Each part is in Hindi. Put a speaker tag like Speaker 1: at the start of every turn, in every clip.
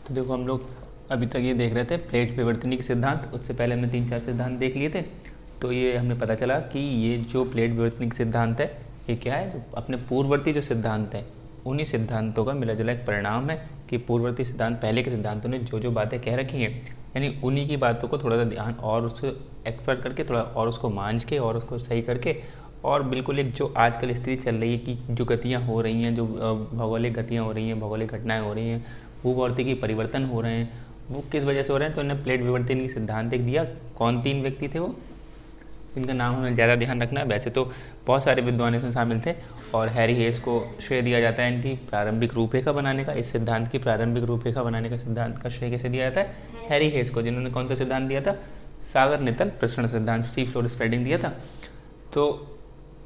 Speaker 1: तो देखो हम लोग अभी तक ये देख रहे थे प्लेट विवर्तनिक सिद्धांत, उससे पहले हमने 3-4 सिद्धांत देख लिए थे। तो ये हमें पता चला कि ये जो प्लेट विवर्तनिक सिद्धांत है ये क्या है, जो अपने पूर्ववर्ती जो सिद्धांत हैं उन्हीं सिद्धांतों का मिला जुला एक परिणाम है कि पूर्ववर्ती सिद्धांत पहले के सिद्धांतों ने जो जो बातें कह रखी हैं, यानी उन्हीं की बातों को थोड़ा सा ध्यान और उसको एक्सपर्ट करके थोड़ा और उसको मांझ के और उसको सही करके और बिल्कुल एक जो आजकल स्थिति चल रही है कि जो गतियाँ हो रही हैं, जो भौगोलिक गतियाँ हो रही हैं, भौगोलिक घटनाएँ हो रही हैं, भूभौतिकी परिवर्तन हो रहे हैं, वो किस वजह से हो रहे हैं। तो इन्हें प्लेट विवर्तन सिद्धांत एक दिया। कौन 3 व्यक्ति थे वो, इनका नाम हमें ज़्यादा ध्यान रखना है। वैसे तो बहुत सारे विद्वान इसमें शामिल थे और हैरी हेस को श्रेय दिया जाता है इनकी प्रारंभिक रूपरेखा बनाने का। इस सिद्धांत की प्रारंभिक रूपरेखा बनाने का सिद्धांत का श्रेय किसे दिया जाता है, हैरी हेस को, जिन्होंने कौन सा सिद्धांत दिया था, सागर नितल प्रसरण सिद्धांत, सी फ्लोर स्प्रेडिंग दिया था। तो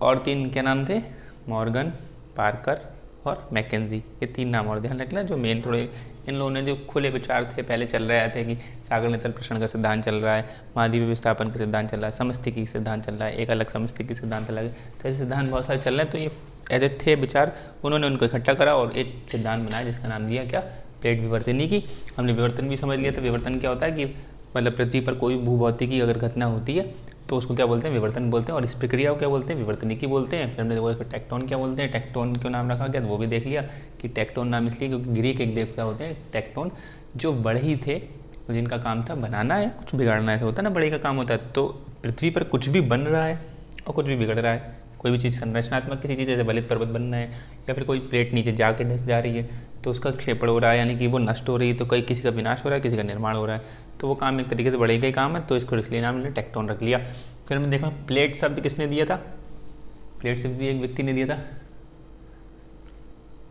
Speaker 1: और 3 क्या नाम थे, मॉर्गन, पार्कर और मैकेंजी, ये 3 नाम और ध्यान रखना। जो मेन थोड़े इन लोगों ने जो खुले विचार थे पहले चल रहे थे कि सागर नितल प्रसरण का सिद्धांत चल रहा है, महाद्वीपीय विस्थापन का सिद्धांत चल रहा है, समस्थिति सिद्धांत चल रहा है, एक अलग समस्थिति सिद्धांत अलग है। तो ऐसे सिद्धांत बहुत सारे चल रहे हैं। तो ये ऐसे थे विचार, उन्होंने उनको इकट्ठा करा और एक सिद्धांत बनाया जिसका नाम दिया क्या, प्लेट विवर्तनी की। हमने विवर्तन भी समझ लिया था। विवर्तन क्या होता है कि मतलब पृथ्वी पर कोई भूभौतिकी अगर घटना होती है तो उसको क्या बोलते हैं, विवर्तन बोलते हैं, और इस प्रक्रिया को क्या बोलते हैं, विवर्तनिकी बोलते हैं। फिर हमने देखा टेक्टोन क्या बोलते हैं, टेक्टोन क्यों नाम रखा गया, तो वो भी देख लिया कि टेक्टोन नाम इसलिए क्योंकि ग्रीक एक देवता होते हैं टेक्टोन, जो बढ़ई थे, जिनका काम था बनाना है, कुछ बिगाड़ना ऐसा होता है ना, बढ़ई का काम होता है। तो पृथ्वी पर कुछ भी बन रहा है और कुछ भी बिगड़ रहा है, कोई भी चीज़ संरचनात्मक किसी चीज़ जैसे बलित पर्वत बनना है या फिर कोई प्लेट नीचे जाके धंस जा रही है तो उसका क्षेपण हो रहा है, यानी कि वो नष्ट हो रही है, तो कहीं किसी का विनाश हो रहा है, किसी का निर्माण हो रहा है। तो वो काम एक तरीके से बढ़ई का ही काम है, तो इसको इसलिए नाम हमने टेक्टोन रख लिया। फिर हमने देखा प्लेट शब्द किसने दिया था, प्लेट शब्द भी एक व्यक्ति ने दिया था,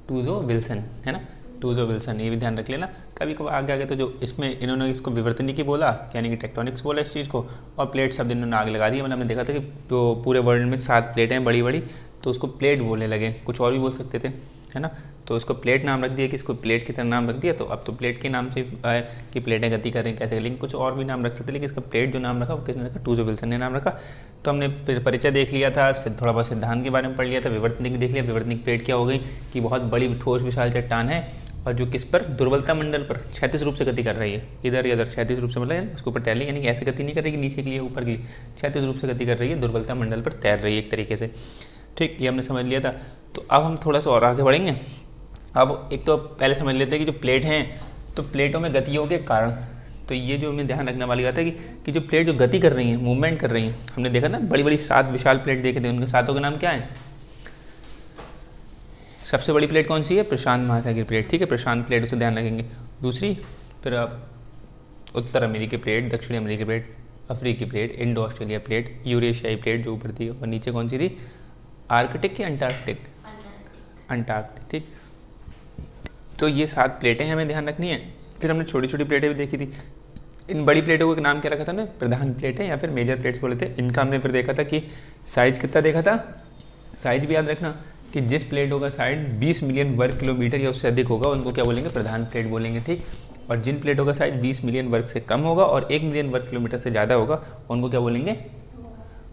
Speaker 1: टूजो विल्सन, है ना, टूजो विल्सन, ये भी ध्यान रख लेना। कभी कभी आगे आगे तो जो इसमें इन्होंने इसको विवर्तनिकी बोला, यानी कि टेक्टोनिक्स बोला इस चीज़ को, और प्लेट शब्द इन्होंने आगे लगा दिया। मतलब हमने देखा था कि जो पूरे वर्ल्ड में 7 प्लेटें हैं बड़ी बड़ी, तो उसको प्लेट बोलने लगे, कुछ और भी बोल सकते थे, है ना। तो उसको प्लेट नाम रख दिया कि इसको प्लेट की तरह नाम रख दिया। तो अब तो प्लेट के नाम से आए कि प्लेटें गति कर रही हैं कैसे, लेकिन कुछ और भी नाम रख सकते, लेकिन इसका प्लेट जो नाम रखा वो किसने रखा, टूजो विल्सन ने नाम रखा। तो हमने परिचय देख लिया था, थोड़ा बहुत सिद्धांत के बारे में पढ़ लिया था, विवर्तनिक देख लिया। विवर्तनिक प्लेट क्या हो गई कि बहुत बड़ी ठोस विशाल चट्टान है और जो किस पर, दुर्बलता मंडल पर क्षैतिज रूप से गति कर रही है, इधर या उधर क्षैतिज रूप से, मतलब उसके ऊपर तैर रही है, यानी कि ऐसे गति नहीं कर रही कि नीचे के लिए ऊपर के लिए, क्षैतिज रूप से गति कर रही है, दुर्बलता मंडल पर तैर रही है एक तरीके से। ठीक, ये हमने समझ लिया था। तो अब हम थोड़ा सा और आगे बढ़ेंगे। अब एक तो पहले समझ लेते हैं कि जो प्लेट हैं, तो प्लेटों में गतियों के कारण, तो ये जो हमें ध्यान रखने वाली बात है कि जो प्लेट जो गति कर रही हैं, मूवमेंट कर रही हैं, हमने देखा ना बड़ी बड़ी 7 विशाल प्लेट देखे थे, उनके 7 के नाम क्या है। सबसे बड़ी प्लेट कौन सी है, प्रशांत महासागर प्लेट, ठीक है, प्रशांत प्लेट, उसे ध्यान रखेंगे। दूसरी फिर उत्तर अमेरिकी प्लेट, दक्षिणी अमेरिकी प्लेट, अफ्रीकी प्लेट, इंडो ऑस्ट्रेलिया प्लेट, यूरेशियाई प्लेट जो ऊपर थी, और नीचे कौन सी थी, आर्कटिक या अंटार्कटिक, अंटार्कटिक, ठीक। तो ये 7 प्लेटें हमें ध्यान रखनी है। फिर हमने छोटी छोटी प्लेटें भी देखी थी। इन बड़ी प्लेटों का नाम क्या रखा था हमने, प्रधान प्लेटें या फिर मेजर प्लेट्स बोले थे। इनका हमने फिर देखा था कि साइज़ कितना देखा था, साइज़ भी याद रखना कि जिस प्लेटों का साइज 20 मिलियन वर्ग किलोमीटर या उससे अधिक होगा उनको क्या बोलेंगे, प्रधान प्लेट बोलेंगे, ठीक। और जिन प्लेटों का साइज 20 मिलियन वर्ग से कम होगा और 1 मिलियन वर्ग किलोमीटर से ज़्यादा होगा उनको क्या बोलेंगे,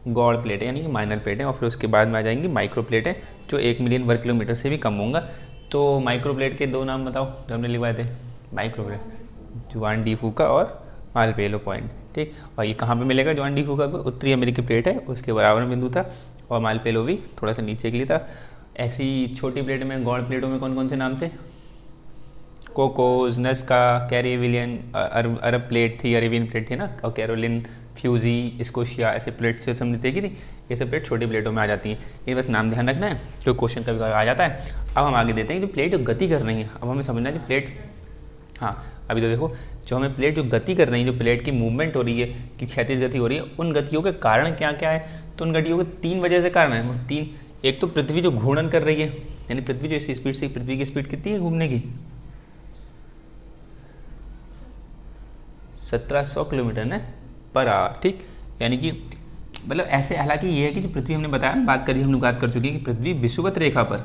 Speaker 1: गौड़ प्लेटें, यानी कि माइनर प्लेटें। और फिर उसके बाद में आ जाएंगी माइक्रो प्लेटें जो 1 मिलियन वर्ग किलोमीटर से भी कम होगा। तो माइक्रो प्लेट के 2 नाम बताओ जो हमने लिखवाए थे, माइक्रो प्लेट, जुआन डी फूका और मालपेलो पॉइंट, ठीक। और ये कहाँ पे मिलेगा, जुआन डी फूका पे उत्तरी अमेरिकी प्लेट है, उसके बराबर में बिंदु था, और मालपेलो भी थोड़ा सा नीचे के लिए था। ऐसी छोटी प्लेट में, गौड़ प्लेटों में कौन कौन से नाम थे, कोकोज, नस्का, कैरिविलियन, अरब प्लेट थी, अरेबियन प्लेट थी ना, और कैरोलिन, फ्यूजी, स्कोशिया, ऐसे प्लेट से हमने देखी थी। ये सब प्लेट छोटी प्लेटों में आ जाती हैं, ये बस नाम ध्यान रखना है, जो क्वेश्चन कभी आ जाता है। अब हम आगे देते हैं जो प्लेट जो गति कर रही है। अब हमें समझना है जो प्लेट, हाँ अभी तो देखो जो हमें प्लेट जो गति कर रही है, जो प्लेट की मूवमेंट हो रही है कि क्षैतिज गति हो रही है, उन गतियों के कारण क्या क्या है। तो उन गतियों के 3 वजह से कारण है, वो 3, एक तो पृथ्वी जो घूर्णन कर रही है, यानी पृथ्वी जो इस स्पीड से, पृथ्वी की स्पीड कितनी है घूमने की, 1700 किलोमीटर न पर आवर, ठीक। यानी कि मतलब ऐसे, हालांकि ये है कि जो पृथ्वी हमने बताया ना, हमने बात कर चुकी है कि पृथ्वी विषुवत रेखा पर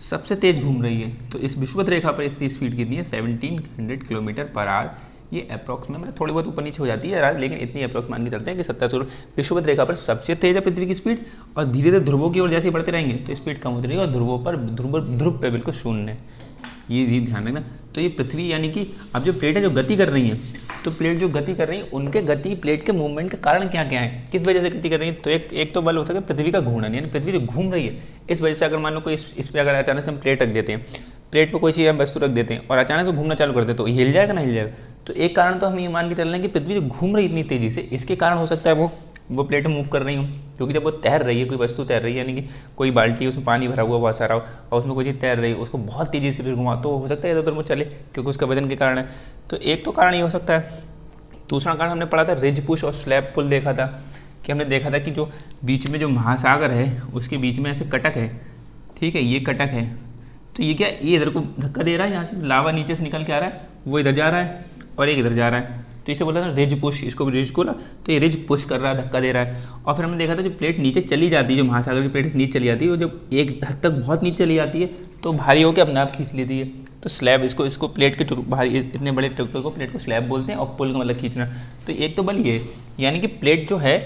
Speaker 1: सबसे तेज घूम रही है। तो इस विषुवत रेखा पर इसकी स्पीड कितनी है, 1700 किलोमीटर पर आवर। ये अप्रॉक्स में मतलब थोड़ी बहुत ऊपर नीचे हो जाती है, लेकिन इतनी अप्रॉक्स मान के चलते हैं कि 1700 विषुवत रेखा पर सबसे तेज है पृथ्वी की स्पीड, और धीरे धीरे ध्रुवों की ओर जैसे बढ़ते रहेंगे तो स्पीड कम होती रहेगी, और ध्रुवों पर ध्रुव पे बिल्कुल शून्य है। ये ध्यान रखना। तो ये पृथ्वी यानी कि अब जो प्लेट है जो गति कर रही है, तो प्लेट जो गति कर रही है उनके गति प्लेट के मूवमेंट के कारण क्या क्या है, किस वजह से गति कर रही है। तो एक तो बल होता है पृथ्वी का घूर्णन, यानी पृथ्वी जो घूम रही है इस वजह से। अगर मान लो कोई इस पर अगर अचानक से हम प्लेट रख देते हैं, प्लेट पर कोई चीज़ हम वस्तु रख देते हैं और अचानक से घूमना चालू कर देते तो हिल जाएगा ना, हिल जाएगा। तो एक कारण तो हम ये मान के चल रहे हैं कि पृथ्वी जो घूम रही इतनी तेज़ी से, इसके कारण हो सकता है वो प्लेटें मूव कर रही हूँ। क्योंकि जब वो तैर रही है, कोई वस्तु तैर रही है, यानी कि कोई बाल्टी उसमें पानी भरा हुआ बहुत सारा हो और उसमें कोई चीज़ तैर रही है, उसको बहुत तेज़ी से फिर घुमा, तो हो सकता है इधर उधर वो चले, क्योंकि उसका वजन के कारण है। तो एक तो कारण ये हो सकता है। दूसरा कारण हमने पढ़ा था रिज पुश और स्लैब पुल देखा था, कि हमने देखा था कि जो बीच में जो महासागर है उसके बीच में ऐसे कटक है, ठीक है, ये कटक है। तो ये क्या, ये इधर को धक्का दे रहा है, यहाँ से लावा नीचे से निकल के आ रहा है, वो इधर जा रहा है और एक इधर जा रहा है। तो इसे बोला था रिज पुश, इसको भी रिज बोला। तो ये रिज पुश कर रहा है, धक्का दे रहा है। और फिर हमने देखा था जो प्लेट नीचे चली जाती है, जो महासागर की प्लेट नीचे चली जाती है, वो जब एक हद तक बहुत नीचे चली जाती है तो भारी होकर अपने आप खींच लेती है। तो स्लैब, इसको प्लेट के भारी इतने बड़े टुकड़े को प्लेट को स्लैब बोलते हैं, और पुल का मतलब खींचना। तो एक तो बल ये है, यानी कि प्लेट जो है,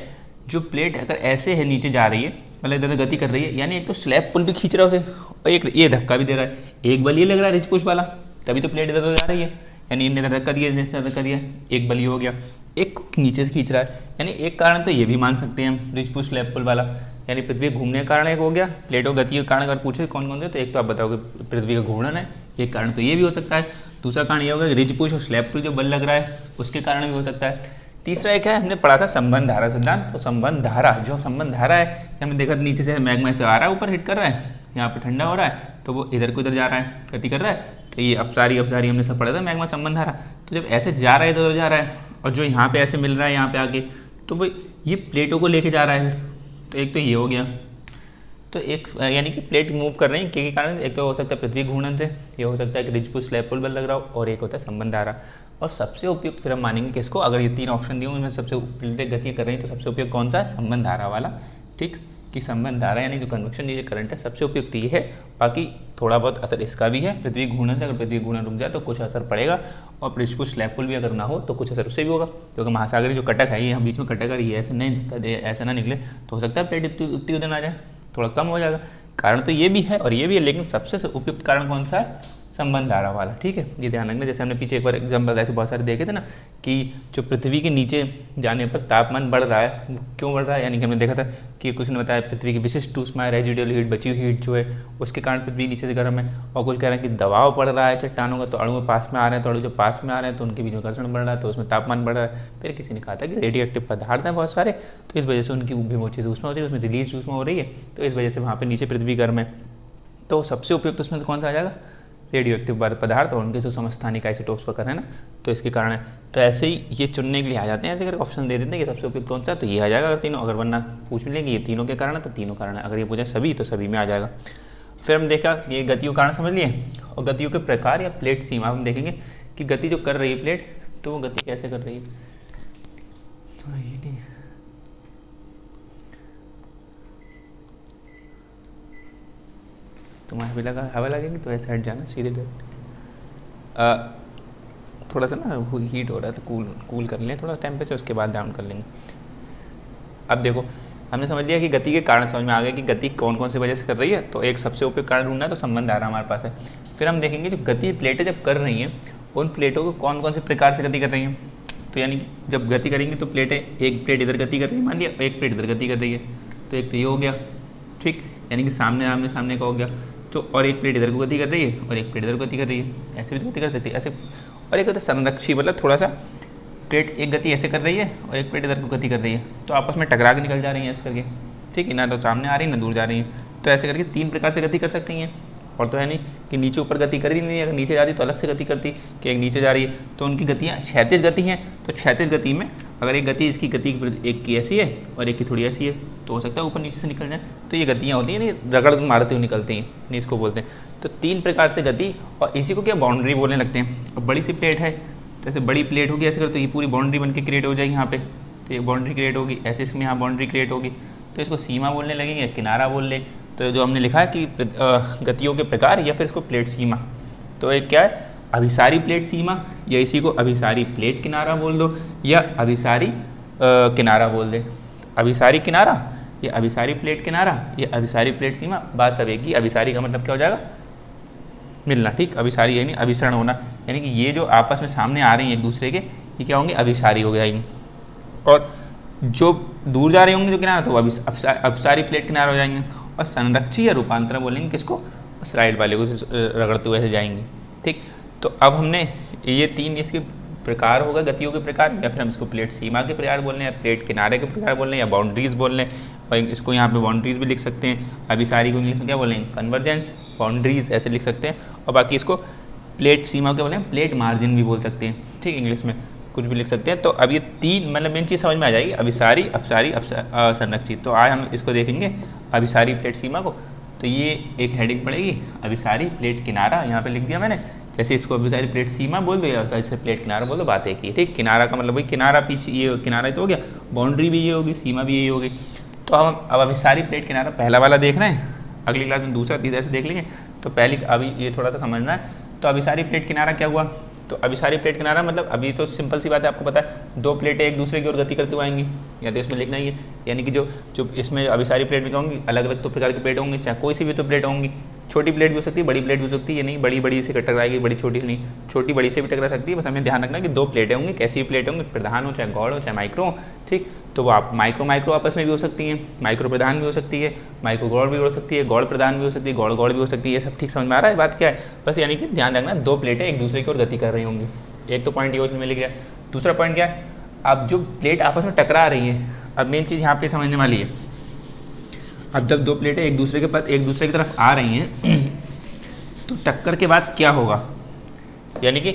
Speaker 1: जो प्लेट अगर ऐसे है नीचे जा रही है, मतलब इधर गति कर रही है, यानी एक तो स्लैब पुल भी खींच रहा है उसे, और एक ये धक्का भी दे रहा है। एक बल ये लग रहा है रिज पुश वाला, तभी तो प्लेट इधर उधर जा रही है, यानी इन्हें धक्का दिया, जिसने धक्का दिया, एक बल ये हो गया। एक नीचे से खींच रहा है, यानी एक कारण तो ये भी मान सकते हैं हम रिज पुश स्लैब पुल वाला, यानी पृथ्वी घूमने का कारण एक हो गया। प्लेटों गति के कारण अगर पूछे कौन कौन से, तो एक तो आप बताओगे पृथ्वी का घूर्णन है, एक कारण तो ये भी हो सकता है। दूसरा कारण ये होगा कि रिज पुश और स्लैब पुल जो बल लग रहा है उसके कारण भी हो सकता है। तीसरा एक है, हमने पढ़ा था संबंध धारा सिद्धांत। तो संबंध धारा, जो संबंध धारा है, हमने देखा नीचे से मैग्मा से आ रहा है, ऊपर हिट कर रहा है, यहाँ पे ठंडा हो रहा है, तो वो इधर को इधर जा रहा है, गति कर रहा है। तो ये अपसारी हमने सब पढ़ा था, मैग्मा संबंध धारा। तो जब ऐसे जा रहा है, इधर जा रहा है, और जो यहाँ पे ऐसे मिल रहा है यहाँ पे आके, तो वो ये प्लेटों को लेके जा रहा है। तो एक तो ये हो गया, तो एक यानी कि प्लेट मूव कर रही है के कारण। एक तो हो सकता है पृथ्वी घूर्णन से, ये हो सकता है कि रिज पुश स्लैब पुल बल लग रहा हो, और एक होता है संबंध धारा। और सबसे उपयुक्त फिर हम मानेंगे किसको, अगर ये तीन ऑप्शन दिए उनमें सबसे प्लेटें गतियाँ कर रही हैं, तो सबसे उपयुक्त कौन सा है, संबंध धारा वाला। ठीक, कि संबंध धारा यानी जो कन्वेक्शन ये करंट है, सबसे उपयुक्त ये है। बाकी थोड़ा बहुत असर इसका भी है पृथ्वी घूर्णन से, अगर पृथ्वी घूर्णन रुक जाए तो कुछ असर पड़ेगा, और रिज पुश स्लैब पुल भी अगर ना हो तो कुछ असर उससे भी होगा। क्योंकि महासागरी जो कटक है, ये हम बीच में कटक है, ये ऐसे नहीं धक्का दे, ऐसा ना निकले, तो हो सकता है प्लेट इतनी उधर आ जाए, थोड़ा कम हो जाएगा। कारण तो ये भी है और ये भी है, लेकिन सबसे उपयुक्त कारण कौन सा है, संबंध धारा वाला। ठीक है, ये ध्यान रखना। जैसे हमने पीछे एक बार एग्जाम्पल ऐसे बहुत सारे देखे थे ना, कि जो पृथ्वी के नीचे जाने पर तापमान बढ़ रहा है, वो क्यों बढ़ रहा है, यानी कि हमने देखा था कि कुछ ने बताया पृथ्वी की विशिष्ट ऊष्मा, रेजिडुअल हीट, बची हुई हीट जो है उसके कारण पृथ्वी नीचे से गर्म है। और कुछ कह रहे हैं कि दबाव बढ़ रहा है चट्टानों का, तो अणु पास में आ रहे हैं, तो अणु जो पास में आ रहे हैं तो उनके बीच में घर्षण बढ़ रहा है, तो उसमें तापमान बढ़ रहा है। फिर किसी ने कहा था कि रेडियो एक्टिव पदार्थ हैं बहुत सारे, तो इस वजह से उनकी विमोचित ऊष्मा हो रही है, उसमें रिलीज ऊष्मा हो रही है, तो इस वजह से वहाँ पर नीचे पृथ्वी गर्म है। तो सबसे उपयुक्त उसमें से कौन सा आ जाएगा, रेडियो एक्टिव पदार्थ, और उनके जो समस्थानिक आइसोटोप्स वगैरह है ना, तो इसके कारण है। तो ऐसे ही ये चुनने के लिए आ जाते हैं, ऐसे करके ऑप्शन दे देते हैं कि सबसे उपयुक्त कौन सा, तो ये आ जाएगा अगर तीनों। अगर वरना पूछ लेंगे ये तीनों के कारण है, तो तीनों कारण है। अगर ये पूछे सभी, तो सभी में आ जाएगा। फिर हम देखा ये गतियों कारण समझ लिए, और गतियों के प्रकार या प्लेट सीमा हम देखेंगे कि गति जो कर रही है प्लेट, तो वो गति कैसे कर रही है। थोड़ा ये नहीं, तुम्हारे भी लगा हवा लगेगी तो ऐसे हट जाना सीधे डायरेक्ट। थोड़ा सा ना हीट हो रहा है, तो कूल कर लें थोड़ा टेम्परेचर, उसके बाद डाउन कर लेंगे। अब देखो, हमने समझ लिया कि गति के कारण समझ में आ गया कि गति कौन कौन सी वजह से कर रही है। तो एक सबसे उपयुक्त कारण ढूंढना है, तो संबंध धारा हमारे पास है। फिर हम देखेंगे जो गति प्लेटें जब कर रही हैं, उन प्लेटों को कौन कौन से प्रकार से गति कर रही हैं। तो यानी कि जब गति करेंगी तो प्लेटें, एक प्लेट इधर गति कर रही है, मान लिया एक प्लेट इधर गति कर रही है, तो एक तो ये हो गया, ठीक, यानी कि सामने आमने सामने का हो गया। तो और एक प्लेट इधर को गति कर रही है और एक प्लेट इधर गति कर रही है, ऐसे भी गति कर सकती है ऐसे। और एक होता है संरक्षी, मतलब थोड़ा सा प्लेट एक गति ऐसे कर रही है और एक प्लेट इधर को गति कर रही है, तो आपस में टकरा के निकल जा रही हैं ऐसे करके, ठीक है, ना तो सामने आ रही है ना दूर जा रही है। तो ऐसे करके तीन प्रकार से गति कर सकती हैं। और तो है नहीं कि नीचे ऊपर गति कर ही नहीं, अगर नीचे जा रही तो अलग से गति करती, कि एक नीचे जा रही है तो उनकी गतियाँ क्षैतिज गति हैं। तो क्षैतिज गति में अगर एक गति, इसकी गति एक की ऐसी है और एक की थोड़ी ऐसी है, तो हो सकता है ऊपर नीचे से निकल जाए। तो ये गतियाँ होती हैं, नहीं रगड़ मारते हुए निकलती हैं, नहीं इसको बोलते हैं। तो तीन प्रकार से गति, और इसी को क्या बाउंड्री बोलने लगते हैं। अब बड़ी सी प्लेट है, तो ऐसे बड़ी प्लेट होगी ऐसे कर, तो ये पूरी बाउंड्री बन के क्रिएट हो जाएगी यहाँ पे, तो ये बाउंड्री क्रिएट होगी, ऐसे इसमें यहाँ बाउंड्री क्रिएट होगी, तो इसको सीमा बोलने लगेंगे, किनारा बोल ले। तो जो हमने लिखा है कि गतियों के प्रकार, या फिर इसको प्लेट सीमा, तो एक क्या है, अभिसारी प्लेट सीमा, या इसी को अभिसारी प्लेट किनारा बोल दो, या अभिसारी किनारा बोल दे। अभिसारी किनारा या अभिसारी प्लेट किनारा या अभिसारी प्लेट सीमा, बात सब एक ही। अभिसारी का मतलब क्या हो जाएगा, मिलना, ठीक। अभिसारी यानी अभिसरण होना, यानी कि ये जो आपस में सामने आ रही हैं एक दूसरे के, ये क्या होंगे, अभिसारी हो जाएंगे। और जो दूर जा रहे होंगे जो किनारा, तो वो अपसारी प्लेट किनारा हो जाएंगे। और संरक्षी या रूपांतरण बोलेंगे किसको, बस राइट वाले को रगड़ते हुए ऐसे जाएंगे, ठीक। तो अब हमने ये तीन इसके प्रकार होगा, गतियों के प्रकार, या फिर हम इसको प्लेट सीमा के प्रकार बोल रहे हैं, या प्लेट किनारे के प्रकार बोल रहे हैं, या बाउंड्रीज बोल रहे हैं। और इसको यहाँ पे बाउंड्रीज भी लिख सकते हैं। अभिसारी को इंग्लिश में क्या बोलेंगे, कन्वर्जेंस, बाउंड्रीज ऐसे लिख सकते हैं। और बाकी इसको प्लेट सीमा क्या बोलें, प्लेट मार्जिन भी बोल सकते हैं, ठीक। इंग्लिश में कुछ भी लिख सकते हैं। तो अब ये तीन मतलब मेन चीज़ समझ में आ जाएगी, अभिसारी, अपसारी, संरक्षित। तो आज हम इसको देखेंगे अभिसारी प्लेट सीमा को। तो ये एक हेडिंग पड़ेगी, अभिसारी प्लेट किनारा, यहाँ पे लिख दिया मैंने। जैसे इसको अभिसारी प्लेट सीमा बोल दो या ऐसे प्लेट किनारा बोल दो, बात एक ही है, ठीक। किनारा का मतलब वही किनारा, पीछे ये किनारा तो हो गया, बाउंड्री भी ये होगी, सीमा भी यही होगी। तो हम अब अभिसारी प्लेट किनारा पहला वाला देख रहे हैं, अगली क्लास में दूसरा तीसरा ऐसे देख लेंगे। तो पहली अभी ये थोड़ा सा समझना है। तो अभिसारी प्लेट किनारा क्या हुआ, तो अभिसारी प्लेट किनारा मतलब अभी तो सिंपल सी बात है, आपको पता है दो प्लेटें एक दूसरे की ओर गति करते हुए आएंगी, या तो इसमें लिखना ही है। यानी कि जो जो इसमें अभिसारी प्लेट में क्या होंगी, अलग अलग तो प्रकार की प्लेट होंगी, चाहे कोई सी भी तो प्लेट होंगी। छोटी प्लेट भी हो सकती है, बड़ी प्लेट भी हो सकती है, ये नहीं बड़ी बड़ी से टकराएगी, बड़ी छोटी से नहीं, छोटी बड़ी से भी टकरा सकती है। बस हमें ध्यान रखना कि दो प्लेटें होंगी, कैसी भी प्लेटें होंगी, प्रधान हो चाहे गौड़ हो चाहे माइक्रो हो, ठीक। तो वो आप माइक्रो आपस में भी हो सकती हैं, माइक्रो प्रधान भी हो सकती है, माइक्रो गौड़ भी हो सकती है, गौड़ प्रधान भी हो सकती है, गौड़ गौड़ भी हो सकती है। ये सब ठीक समझ में आ रहा है, बात क्या है, बस यानी कि ध्यान रखना दो प्लेटें एक दूसरे की ओर गति कर रही होंगी। एक तो पॉइंट ये में लिख गया। दूसरा पॉइंट क्या है, अब जो प्लेट आपस में टकरा रही है, अब मेन चीज़ यहाँ पे समझने वाली है। अब जब दो प्लेटें एक दूसरे के पास एक दूसरे की तरफ आ रही हैं तो टक्कर के बाद क्या होगा, यानी कि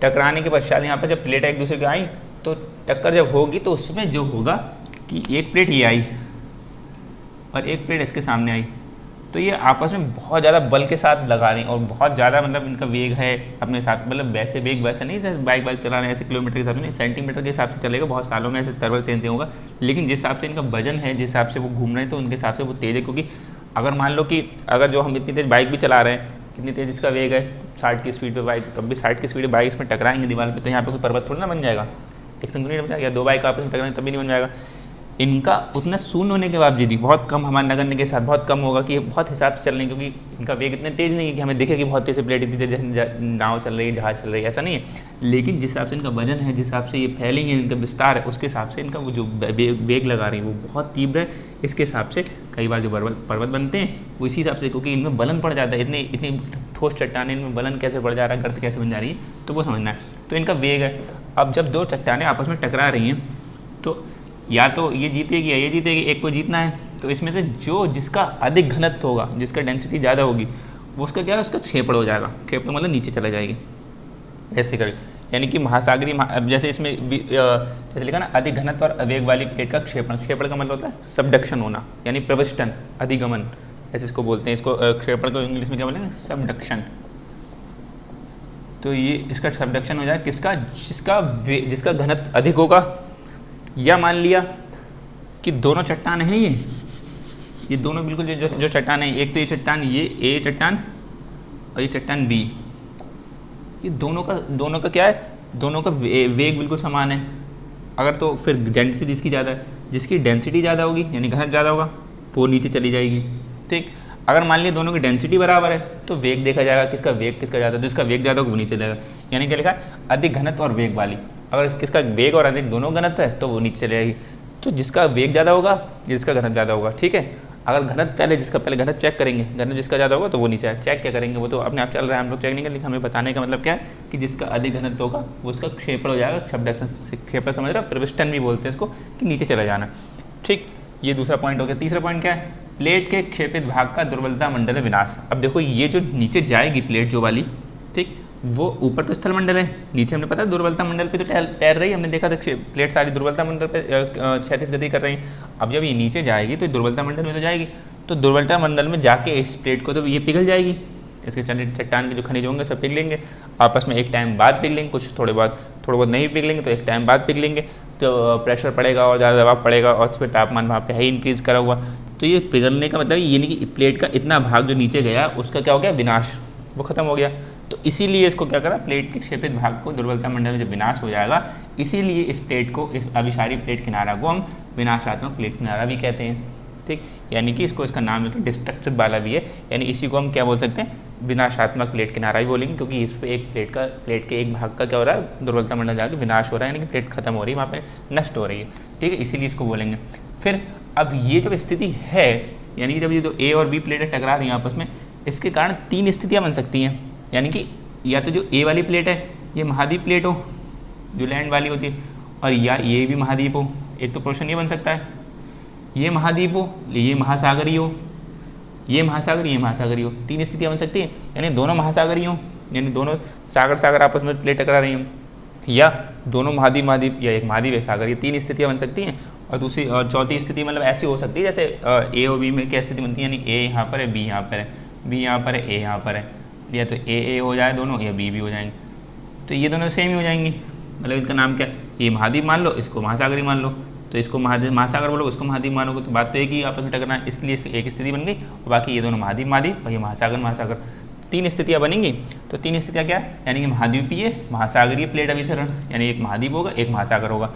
Speaker 1: टकराने के पश्चात यहाँ पर जब प्लेटें एक दूसरे के आई, तो टक्कर जब होगी तो उसमें जो होगा कि एक प्लेट ये आई और एक प्लेट इसके सामने आई, तो ये आपस में बहुत ज़्यादा बल के साथ लगा रही हैं और बहुत ज़्यादा मतलब इनका वेग है अपने साथ, मतलब वैसे वेग वैसा नहीं जैसे बाइक चला रहे हैं ऐसे किलोमीटर के हिसाब से नहीं, सेंटीमीटर के हिसाब से चलेगा। बहुत सालों में ऐसे तरवल चेंज नहीं होगा, लेकिन जिस हिसाब से इनका वजन है, जिस हिसाब से वो घूम रहे हैं, तो उनके हिसाब से वो तेज़ है। क्योंकि अगर मान लो कि अगर जो हम इतनी तेज़ बाइक भी चला रहे हैं, कितनी तेज़ इसका वेग है 60 की स्पीड पे बाइक, तब भी 60 की स्पीड पे बाइक इसमें टकराएंगे दीवार पे, तो यहाँ पे कोई पर्वत थोड़ा ना बन जाएगा, एक संग नहीं बन जाएगा। दो बाइक आपस में टकराएंगे तब भी नहीं बन जाएगा। इनका उतना शून्य होने के बावजूद भी बहुत कम हमारे नगण्य के साथ बहुत कम होगा कि ये बहुत हिसाब से चल रही है, क्योंकि इनका वेग इतने तेज़ नहीं है कि हमें दिखे कि बहुत तेज़ प्लेट इतनी तेज नाव चल रही है, जहाज चल रही है, ऐसा नहीं है। लेकिन जिस हिसाब से इनका वजन है, जिस हिसाब से ये फैलेंगे, इनका विस्तार है, उसके हिसाब से इनका वो जो वेग लगा रही है वो बहुत तीव्र है। इसके हिसाब से कई बार जो पर्वत बनते हैं वो इसी हिसाब से, क्योंकि इनमें बलन पड़ जाता है, इतनी इतनी ठोस चट्टानें, इनमें बलन कैसे पड़ जा रहा है, गर्त कैसे बन जा रही है, तो वो समझना है। तो इनका वेग है। अब जब दो चट्टानें आपस में टकरा रही हैं तो या तो ये जीतेगी या ये जीतेगी, एक को जीतना है। तो इसमें से जो जिसका अधिक घनत्व होगा, जिसका डेंसिटी ज़्यादा होगी, वो उसका क्या है, उसका क्षेपण हो जाएगा। क्षेपण मतलब नीचे चला जाएगी, ऐसे करें। यानी कि महासागरी जैसे इसमें जैसे लिखा ना, अधिक घनत्व और वेग वाली प्लेट का क्षेपण, क्षेपण का मतलब होता है सबडक्शन होना, यानी प्रविष्टन, अधिगमन ऐसे इसको बोलते हैं। इसको क्षेपण को इंग्लिश में क्या बोलेंगे, सबडक्शन। तो ये इसका सबडक्शन हो जाए किसका, जिसका घनत्व अधिक होगा। या मान लिया कि दोनों चट्टान हैं, ये दोनों बिल्कुल जो चट्टान है, एक तो ये चट्टान, ये ए चट्टान और ये चट्टान बी, ये दोनों का क्या है, दोनों का वेग बिल्कुल समान है। अगर तो फिर डेंसिटी जिसकी ज़्यादा है, जिसकी डेंसिटी ज़्यादा होगी यानी घनत्व ज़्यादा होगा, वो नीचे चली जाएगी, ठीक। अगर मान लिया दोनों की डेंसिटी बराबर है तो वेग देखा जाएगा किसका वेग किसका ज़्यादा, जिसका वेग ज़्यादा होगा वो नीचे जाएगा। यानी क्या लिखा है, अधिक घनत्व और वेग वाली। अगर किसका वेग और अधिक दोनों घनत्व है तो वो नीचे चले जाएगी। तो जिसका वेग ज़्यादा होगा, जिसका घनत्व ज़्यादा होगा, ठीक है। अगर घनत्व पहले घनत्व चेक करेंगे, घनत्व जिसका ज़्यादा होगा तो वो नीचे आएगा। चेक क्या करेंगे, वो तो अपने आप चल रहा है, हम लोग चेक नहीं करेंगे। हमें बताने का मतलब क्या है कि जिसका अधिक घनत्व होगा वो उसका क्षेपण हो जाएगा। सबडक्शन, क्षेपण समझ रहा है, प्रविष्टन भी बोलते हैं इसको, कि नीचे चला जाना, ठीक। ये दूसरा पॉइंट हो गया। तीसरा पॉइंट क्या है, प्लेट के क्षेपित भाग का दुर्बलता मंडल विनाश। अब देखो ये जो नीचे जाएगी प्लेट जो वाली, ठीक, वो ऊपर तो स्थल मंडल है, नीचे हमने पता दुर्बलता मंडल पे तो तैर रही है, हमने देखा था प्लेट सारी दुर्बलता मंडल पे क्षैतिज गति कर रही है। अब जब ये नीचे जाएगी तो दुर्बलता मंडल में तो जाएगी, तो दुर्बलता मंडल में जाके इस प्लेट को तो ये पिघल जाएगी, इसके चट्टान के जो खनिज होंगे सब पिघलेंगे आपस में, एक टाइम बाद पिघलेंगे, कुछ थोड़े बहुत नहीं पिघलेंगे तो एक टाइम बाद पिघलेंगे। तो प्रेशर पड़ेगा और ज़्यादा दबाव पड़ेगा और फिर तापमान वहाँ पे है इंक्रीज़ करा हुआ, तो ये पिघलने का मतलब ये नहीं कि प्लेट का इतना भाग जो नीचे गया उसका क्या हो गया, विनाश, वो खत्म हो गया। तो इसीलिए इसको क्या करा, प्लेट के क्षेपित भाग को दुर्बलता मंडल में जब विनाश हो जाएगा, इसीलिए इस प्लेट को, इस अभिसारी प्लेट किनारा को हम विनाशात्मक प्लेट किनारा भी कहते हैं, ठीक। यानी कि इसको, इसका नाम है डिस्ट्रक्टिव वाला भी है, यानी इसी को हम क्या बोल सकते हैं, विनाशात्मक प्लेट किनारा भी बोलेंगे, क्योंकि इस पे एक प्लेट के एक भाग का क्या हो रहा है, दुर्बलता मंडल जाकर विनाश हो रहा है, यानी कि प्लेट खत्म हो रही है, वहाँ पे नष्ट हो रही है, ठीक है, इसीलिए इसको बोलेंगे। फिर अब ये जब स्थिति है, यानी कि जब ये जो ए और बी प्लेटें टकरा रही हैं आपस में, इसके कारण तीन स्थितियाँ बन सकती हैं, यानी कि या तो जो ए वाली प्लेट है ये महाद्वीप प्लेट हो, जो लैंड वाली होती है, और या ये भी महाद्वीप हो। एक तो पोर्शन ये बन सकता है, ये महाद्वीप हो, ये महासागरीय हो, ये महासागरीय हो, तीन स्थितियाँ बन सकती हैं, यानी दोनों महासागरीय हो, यानी दोनों सागर आपस में प्लेट टकरा रही हैं, या दोनों महाद्वीप या एक महाद्वीप एक सागर, ये तीन स्थितियाँ बन सकती हैं। और दूसरी और चौथी स्थिति मतलब ऐसी हो सकती है जैसे ए और बी में क्या स्थिति बनती है, यानी ए यहाँ पर है, बी यहाँ पर है, बी यहाँ पर है, ए यहाँ पर है, या तो ए हो जाए दोनों, या बी हो जाएंगे, तो ये दोनों सेम ही हो जाएंगी। मतलब इनका नाम क्या, ये महाद्वीप मान लो, इसको महासागरी मान लो, तो इसको महासागर बोलो, उसको महाद्वीप मानोगे, तो बात तो एक ही आपस में टकराना है, इसके लिए एक स्थिति बन गई, और बाकी ये दोनों महाद्वीप और ये महासागर, तीन स्थितियाँ बनेंगी। तो तीन स्थितियाँ क्या है, यानी कि महाद्वीपीय महासागरीय प्लेट अभिसरण, यानी एक महाद्वीप होगा, एक महासागर होगा,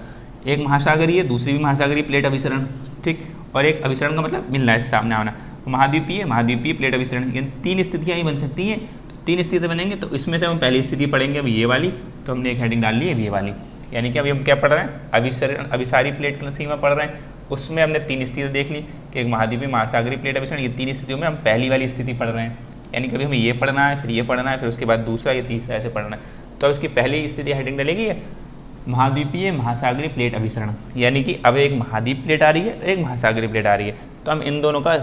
Speaker 1: एक महासागरीय दूसरी भी महासागरीय प्लेट अभिसरण, ठीक, और एक अभिसरण का मतलब मिलना है, सामने आना, महाद्वीपीय प्लेट अभिसरण, यानी तीन स्थितियाँ ही बन सकती हैं। तो तीन स्थिति बनेंगे, तो इसमें से हम पहली स्थिति पढ़ेंगे अब ये वाली, तो हमने एक हेडिंग डाल ली है ये वाली, यानी कि अभी हम क्या पढ़ रहे हैं, अभिसारी प्लेट की सीमा पढ़ रहे हैं, उसमें हमने तीन स्थिति देख ली कि एक महाद्वीपीय महासागरीय प्लेट अभिसरण, ये तीन स्थितियों में हम पहली वाली स्थिति पढ़ रहे हैं, यानी कि अभी हमें ये पढ़ना है, फिर ये पढ़ना है, फिर उसके बाद दूसरा, ये तीसरा, ऐसे पढ़ना है। तो अब इसकी पहली स्थिति हेडिंग डलेगी महाद्वीपीय महासागरीय प्लेट अभिसरण, यानी कि अब एक महाद्वीप प्लेट आ रही है, एक महासागरीय प्लेट आ रही है, तो हम इन दोनों का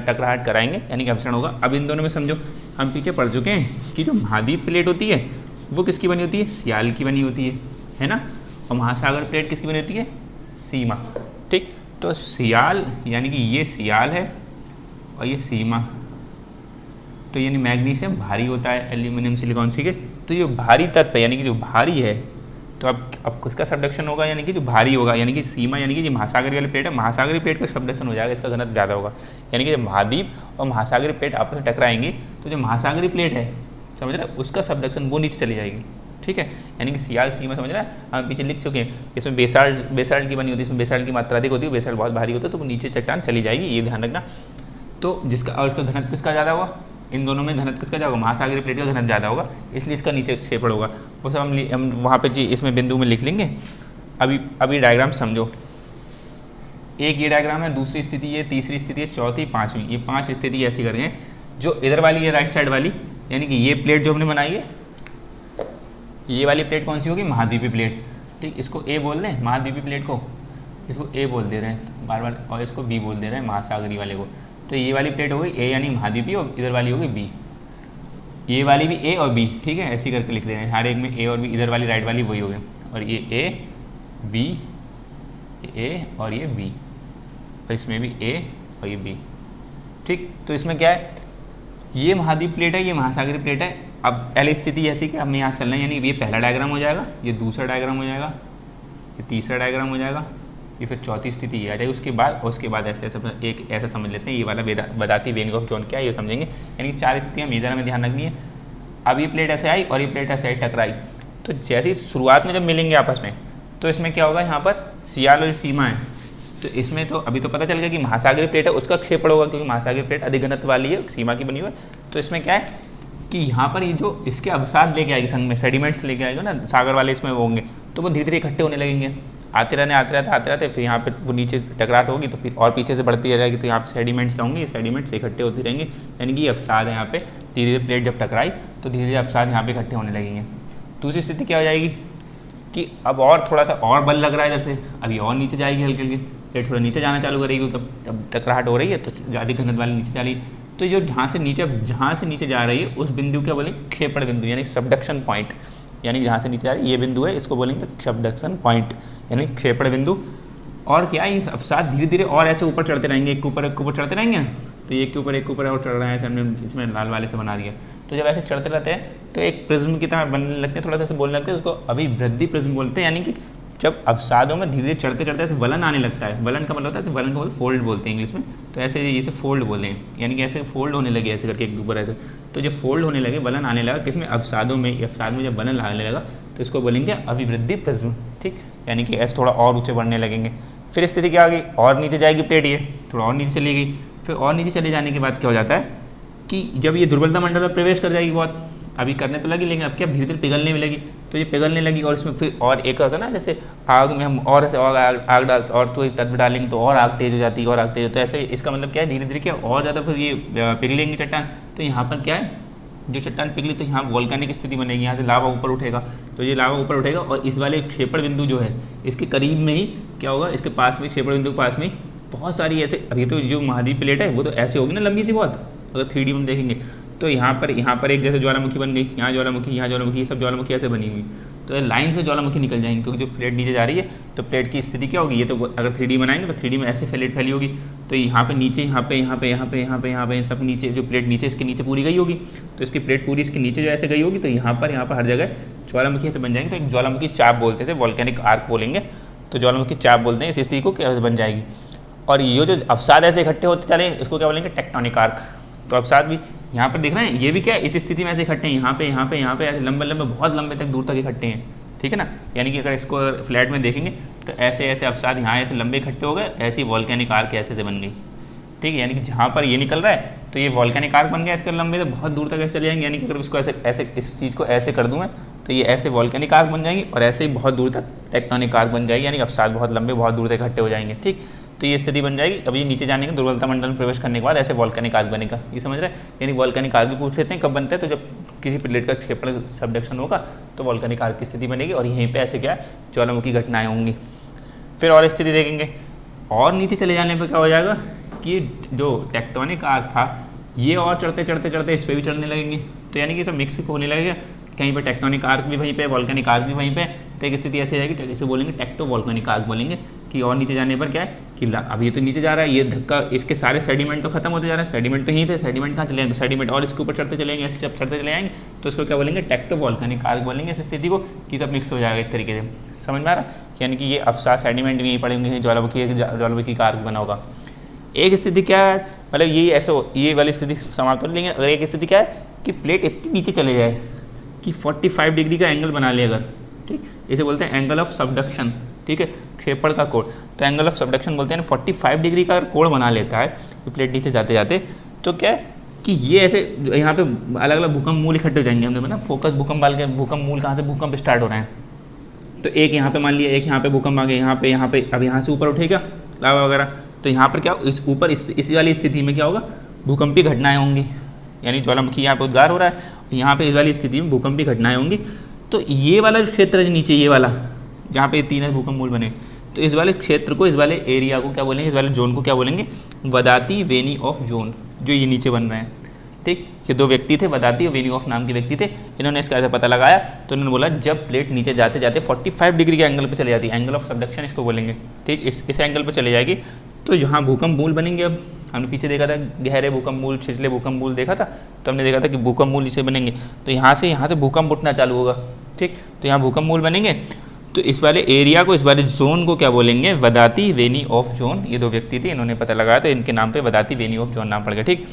Speaker 1: टकराहट कराएंगे, यानी कि अभिसरण होगा। अब इन दोनों में समझो हम पीछे पढ़ चुके हैं कि जो महाद्वीप प्लेट होती है वो किसकी बनी होती है, सियाल की बनी होती है ना, और महासागर प्लेट किसकी बनी होती है, सीमा, ठीक। तो सियाल यानी कि ये सियाल है और ये सीमा, तो यानी मैग्नीशियम भारी होता है, एल्यूमिनियम सिलिकॉन, ठीक है। तो ये भारी तत्व है, यानी कि जो भारी है, तो अब किसका सबडक्शन होगा, यानी कि जो भारी होगा, यानी कि सीमा, यानी कि जो महासागरीय वाली प्लेट है, महासागरीय प्लेट का सबडक्शन हो जाएगा, इसका घनत्व ज़्यादा होगा, यानी कि जब महाद्वीप और महासागरीय प्लेट आपस में टकराएंगी तो जो महासागरीय प्लेट है, समझ रहे, उसका सबडक्शन वो नीचे चली जाएगी, ठीक है। यानी कि सियाल सीमा, समझ रहा है, हम पीछे लिख चुके हैं, इसमें बेसाल्ट की बनी होती है, इसमें बेसाल्ट की मात्रा अधिक होती है, बेसाल्ट बहुत भारी होता है, तो वो नीचे चट्टान चली जाएगी, ये ध्यान रखना। तो जिसका और उसका घनत्व किसका ज़्यादा होगा, इन दोनों में घनत्व किसका ज़्यादा होगा, महासागरीय प्लेट का घनत्व ज़्यादा होगा, इसलिए इसका नीचे क्षेपण होगा, वो सब हम वहाँ पे जी इसमें बिंदु में लिख लेंगे। अभी डायग्राम समझो, एक ये डायग्राम है, दूसरी स्थिति ये, तीसरी स्थिति है, चौथी, पाँचवीं, ये पांच स्थिति ऐसी करेंगे। जो इधर वाली है राइट साइड वाली, यानी कि ये प्लेट जो हमने बनाई है, ये वाली प्लेट कौन सी होगी, महाद्वीपीय प्लेट, ठीक। इसको ए बोल रहे हैं, महाद्वीपीय प्लेट को इसको ए बोल दे रहे हैं बार बार, और इसको बी बोल दे रहे हैं महासागरीय वाले को। तो ये वाली प्लेट हो गई ए यानी महाद्वीपीय, और इधर वाली होगी बी, ये वाली भी ए और बी, ठीक है, ऐसी करके लिख दे रहे हैं, हर एक में ए और बी, इधर वाली राइट वाली वही हो गई, और ये ए बी, ए और ये बी, और इसमें भी ए और ये बी, ठीक। तो इसमें क्या है, ये महाद्वीप प्लेट है, ये महासागरीय प्लेट है। अब पहली स्थिति ऐसी कि हमें यहाँ से चलना है, यानी ये पहला डायग्राम हो जाएगा, ये दूसरा डायग्राम हो जाएगा, ये तीसरा डायग्राम हो जाएगा, ये फिर चौथी स्थिति ये आ जाएगी। उसके बाद ऐसे एक ऐसा समझ लेते हैं, ये वाला बताती वेनिंग ऑफ जोन क्या है ये समझेंगे, यानी कि चार स्थितियाँ मेजर हमें ध्यान रखनी है। अब ये प्लेट ऐसे आई और ये प्लेट ऐसे आई, टकराई, तो जैसे ही शुरुआत में जब मिलेंगे आपस में, तो इसमें क्या होगा, यहाँ पर सियाल और सीमा है, तो इसमें तो अभी तो पता चल गया कि महासागरीय प्लेट है, उसका क्षेपण होगा, क्योंकि महासागरीय प्लेट अधिक घनत्व वाली है, सीमा की बनी हुई है। तो इसमें क्या है कि यहाँ पर ये जो इसके अवसाद लेके आएगी संग में, सेडिमेंट्स लेके आएगा ना, सागर वाले इसमें होंगे, तो वो धीरे धीरे इकट्ठे होने लगेंगे, आते रहते, फिर यहाँ पे वो नीचे टकराहट होगी, तो फिर और पीछे से बढ़ती रह जाएगी, तो यहाँ पे सेडिमेंट्स क्या होंगे, ये सेडिमेंट्स इकट्ठे होते रहेंगे, यानी कि अवसाद है यहाँ पे, धीरे धीरे प्लेट जब टकराई तो धीरे धीरे अवसाद यहाँ पे इकट्ठे होने लगेंगे। दूसरी स्थिति क्या हो जाएगी कि अब और थोड़ा सा और बल लग रहा है इधर से, अभी और नीचे जाएगी हल्की हल्की, प्लेट थोड़ा नीचे जाना चालू करेगी, क्योंकि अब टकराहट हो रही है, तो ज़्यादा घनत्व वाली नीचे चली, तो जो जहाँ से नीचे जा रही है उस बिंदु क्या बोलेंगे, क्षेपण बिंदु, यानी सबडक्शन पॉइंट, यानी जहाँ से नीचे आ रही है ये बिंदु है, इसको बोलेंगे सबडक्शन पॉइंट, यानी क्षेपण बिंदु। और क्या है, ये अवसाद धीरे धीरे और ऐसे ऊपर चढ़ते रहेंगे, एक के ऊपर चढ़ते रहेंगे ना, तो एक के ऊपर और चढ़ रहे हैं, ऐसे हमने इसमें लाल वाले से बना दिया। तो जब ऐसे चढ़ते रहते हैं तो एक प्रिज्म की तरह बनने लगते हैं, थोड़ा सा ऐसे बोलने लगते हैं, उसको अभिवृद्धि प्रिज्म बोलते हैं, यानी कि जब अवसादों में धीरे धीरे चढ़ते चढ़ते ऐसे वलन आने लगता है, वलन का मतलब होता है, वलन को फोल्ड बोलते हैं इंग्लिश में, तो ऐसे इसे फोल्ड बोलते हैं, यानी कि ऐसे फोल्ड होने लगे ऐसे करके एक ऊपर ऐसे, तो जब फोल्ड होने लगे, वलन आने लगा किसमें, अवसादों में, अवसाद में जब वलन आने लगा तो इसको बोलेंगे अभिवृद्धि प्रिज्म, ठीक, यानी कि ऐसे थोड़ा और ऊँचे बढ़ने लगेंगे। फिर स्थिति क्या आ गई, और नीचे जाएगी प्लेट, ये थोड़ा और नीचे चली गई, फिर और नीचे चले जाने के बाद क्या हो जाता है, कि जब ये दुर्बलता मंडल में प्रवेश कर जाएगी, बहुत अभी करने तो लगी लेकिन अब क्या धीरे धीरे पिघलने में लगी, तो ये पिघलने लगी और इसमें फिर और एक होता है ना, जैसे आग में हम और ऐसे और आग डाल और तो तत्व डालेंगे तो और आग तेज हो जाती है और आग तेज, तो ऐसे इसका मतलब क्या है, धीरे धीरे क्या और ज़्यादा फिर ये पिघलेंगी चट्टान। तो यहाँ पर क्या है, जो चट्टान पिघली तो यहाँ वोल्केनिक स्थिति बनेगी, यहाँ से लावा ऊपर उठेगा, तो ये लावा ऊपर उठेगा और इस वाले क्षेपण बिंदु जो है इसके करीब में ही क्या होगा, इसके पास में क्षेपण बिंदु के पास में बहुत सारी ऐसे, अभी तो जो महाद्वीप प्लेट है वो तो ऐसे होगी ना लंबी सी बहुत, अगर 3D में देखेंगे तो यहाँ पर एक जैसे ज्वालामुखी बन गई, यहाँ ज्वालामुखी, यहाँ ज्वालामुखी, ये सब ज्वालामुखी ऐसे बनी हुई, तो ये लाइन से ज्वालामुखी निकल जाएंगे क्योंकि जो प्लेट नीचे जा रही है तो प्लेट की स्थिति क्या होगी, ये तो अगर 3D बनाएंगे तो 3D में ऐसे प्लेट फैली होगी, तो यहाँ पे नीचे यहाँ पे सब नीचे जो प्लेट नीचे इसके नीचे पूरी गई होगी, तो इसकी प्लेट पूरी इसके नीचे जो ऐसे गई होगी, तो यहाँ पर हर जगह ज्वालामुखी ऐसे बन जाएंगे, तो एक ज्वालामुखी चाप बोलते थे, वॉल्केनिक आर्क बोलेंगे, तो ज्वालामुखी चाप बोलते हैं इस स्थिति को क्या बन जाएगी। और ये जो अवसाद ऐसे इकट्ठे होते चले इसको क्या बोलेंगे, टेक्टोनिक आर्क। तो अवसाद भी यहाँ पर दिख रहे हैं, ये भी क्या है इस स्थिति में ऐसे इकट्ठे हैं, यहाँ पे ऐसे लंबे बहुत लंबे तक दूर तक इकट्ठे हैं, ठीक है ना। यानी कि अगर इसको फ्लैट में देखेंगे तो ऐसे अवसाद यहाँ ऐसे लंबे इकट्ठे हो गए, ऐसी वॉल्केनिक आर्क ऐसे बन गई, ठीक है। यानी कि जहाँ पर ये निकल रहा है तो ये वॉल्केनिक आर्क बन गया, इसके लंबे तो बहुत दूर तक ऐसे चले जाएंगे। यानी कि अगर इसको ऐसे इस चीज़ को ऐसे कर दूँ मैं तो ये ऐसे वॉल्केनिक आर्क बन जाएंगी और ऐसे ही बहुत दूर तक टेक्टोनिक आर्क बन जाएगी, यानी अवसाद बहुत लंबे बहुत दूर तक इकट्ठे हो जाएंगे, ठीक। तो ये स्थिति बन जाएगी। अब ये नीचे जाने के दुर्बलता मंडल में प्रवेश करने के बाद ऐसे वॉल्केनिक आर्क बनेगा, ये समझ रहे हैं। यानी वॉल्केनिक आर्क भी पूछ लेते हैं कब बनता है, तो जब किसी प्लेट का क्षेपण सबडक्शन होगा तो वॉल्केनिक आर्क की स्थिति बनेगी और यहीं पे ऐसे क्या है ज्वालामुखी घटनाएं होंगी। फिर और स्थिति देखेंगे, और नीचे चले जाने पर क्या हो जाएगा कि जो टेक्टोनिक आर्क था ये और चढ़ते इस पर भी चढ़ने लगेंगे, तो यानी कि सब मिक्स होने लगेगा, कहीं पे टेक्टोनिक आर्क भी वहीं पे, वॉल्केनिक आर्क भी वहीं पे, तो एक स्थिति ऐसी जाएगी, इसे बोलेंगे टेक्टो वॉल्केनिक आर्क बोलेंगे। कि और नीचे जाने पर क्या है कि अब ये तो नीचे जा रहा है, ये धक्का, इसके सारे सेडिमेंट तो खत्म होते जा रहे हैं, सेडिमेंट तो यहीं थे, सेडिमेंट कहाँ चले जाएंगे, तो सेडिमेंट और इसके ऊपर चढ़ते चलेंगे, ऐसे सब चढ़ते चले जाएंगे, तो इसको क्या बोलेंगे टेक्टो वॉल्केनिक आर्क बोलेंगे इस स्थिति को, कि सब मिक्स हो जाएगा एक तरीके से, समझ में आ रहा है। यानी कि ये अवसाद सेडिमेंट नहीं पड़ेंगे, ज्वालामुखी का आर्क बना होगा। एक स्थिति क्या है, मतलब ये ऐसे ये वाली स्थिति समाप्त हो, लेकिन अगर एक स्थिति क्या है कि प्लेट इतनी नीचे चले जाए कि 45 डिग्री का एंगल बना ले अगर, ठीक, इसे बोलते हैं एंगल ऑफ सबडक्शन, ठीक है, क्षेपण का कोण, तो एंगल ऑफ सबडक्शन बोलते हैं। 45 डिग्री का अगर कोण बना लेता है तो प्लेट नीचे जाते जाते, तो क्या है कि ये ऐसे यहाँ पे अलग अलग भूकंप मूल इकट्ठे हो जाएंगे, हमने बना फोकस भूकंप वाल के भूकंप मूल कहाँ से भूकंप स्टार्ट हो रहे हैं, तो एक यहाँ पे मान लिया, एक यहाँ पे भूकंप आ गया, यहाँ पे अब यहाँ से ऊपर उठेगा लावा वगैरह, तो यहाँ पर क्या इस ऊपर इस वाली स्थिति में क्या होगा, भूकंपीय घटनाएं होंगी, यानी ज्वालामुखी यहाँ पे उद्गार हो रहा है, यहाँ पे इस वाली स्थिति में भूकंपीय घटनाएं होंगी। तो ये वाला क्षेत्र है नीचे, ये वाला जहाँ पे 3 भूकंप मूल बने, तो इस वाले क्षेत्र को, इस वाले एरिया को क्या बोलेंगे, इस वाले जोन को क्या बोलेंगे, वदाती वेनी ऑफ जोन, जो ये नीचे बन रहे हैं, ठीक। ये 2 व्यक्ति थे, वदाती और वेनी ऑफ नाम के व्यक्ति थे, इन्होंने इसका ऐसा पता लगाया, तो उन्होंने बोला जब प्लेट नीचे जाते जाते 45 डिग्री के एंगल पे चले जाती है, एंगल ऑफ सबडक्शन इसको बोलेंगे, ठीक, इस एंगल पे चले जाएगी, तो यहाँ भूकंप मूल बनेंगे। अब हमने पीछे देखा था गहरे भूकंप मूल, छिछले भूकंप मूल देखा था, तो हमने देखा था कि भूकंप मूल इसे बनेंगे, तो यहाँ से भूकंप उठना चालू होगा, ठीक, तो यहाँ भूकंप मूल बनेंगे। तो इस वाले एरिया को, इस वाले जोन को क्या बोलेंगे, वदाती वेनी ऑफ जोन। ये 2 व्यक्ति थे, इन्होंने पता लगाया, तो इनके नाम पे वदाती वेनी ऑफ जोन नाम पड़ गया, ठीक,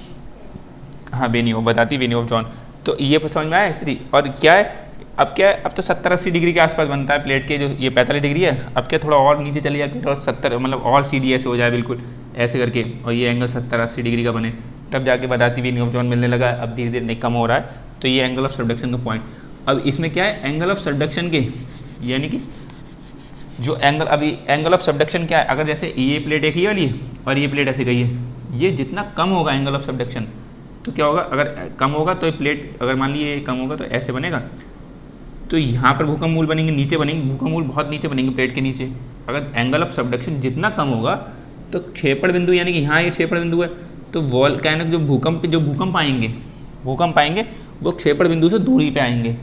Speaker 1: हाँ वदाती वेनी ऑफ जोन। तो ये समझ में आया स्थिति। और क्या है, अब क्या है, अब तो 70-80 डिग्री के आसपास बनता है प्लेट के, जो ये 45 डिग्री है, अब क्या थोड़ा और नीचे चली जाए प्लेट और 70 मतलब और सीधी ऐसे हो जाए बिल्कुल ऐसे करके, और ये एंगल 70-80 डिग्री का बने, तब जाके वदाती वेनी ऑफ जोन मिलने लगा। अब धीरे धीरे कम हो रहा है, तो ये एंगल ऑफ सबडक्शन का पॉइंट। अब इसमें क्या है, एंगल ऑफ सबडक्शन के, यानी कि जो एंगल, अभी एंगल ऑफ सबडक्शन क्या है, अगर जैसे ये प्लेट एक ही वाली है और ये प्लेट ऐसे गई है, ये जितना कम होगा एंगल ऑफ सबडक्शन, तो क्या होगा, अगर कम होगा तो ये प्लेट, अगर मान लीजिए कम होगा तो ऐसे बनेगा, तो यहाँ पर भूकंप मूल बनेंगे, नीचे बनेंगे भूकंप मूल बहुत नीचे बनेंगे प्लेट के नीचे। अगर एंगल ऑफ सबडक्शन जितना कम होगा तो क्षेपण बिंदु, यानी कि यहाँ ये क्षेपण बिंदु है, तो वॉल्केनिक जो भूकंप आएंगे वो क्षेपण बिंदु से दूरी पे आएंगे,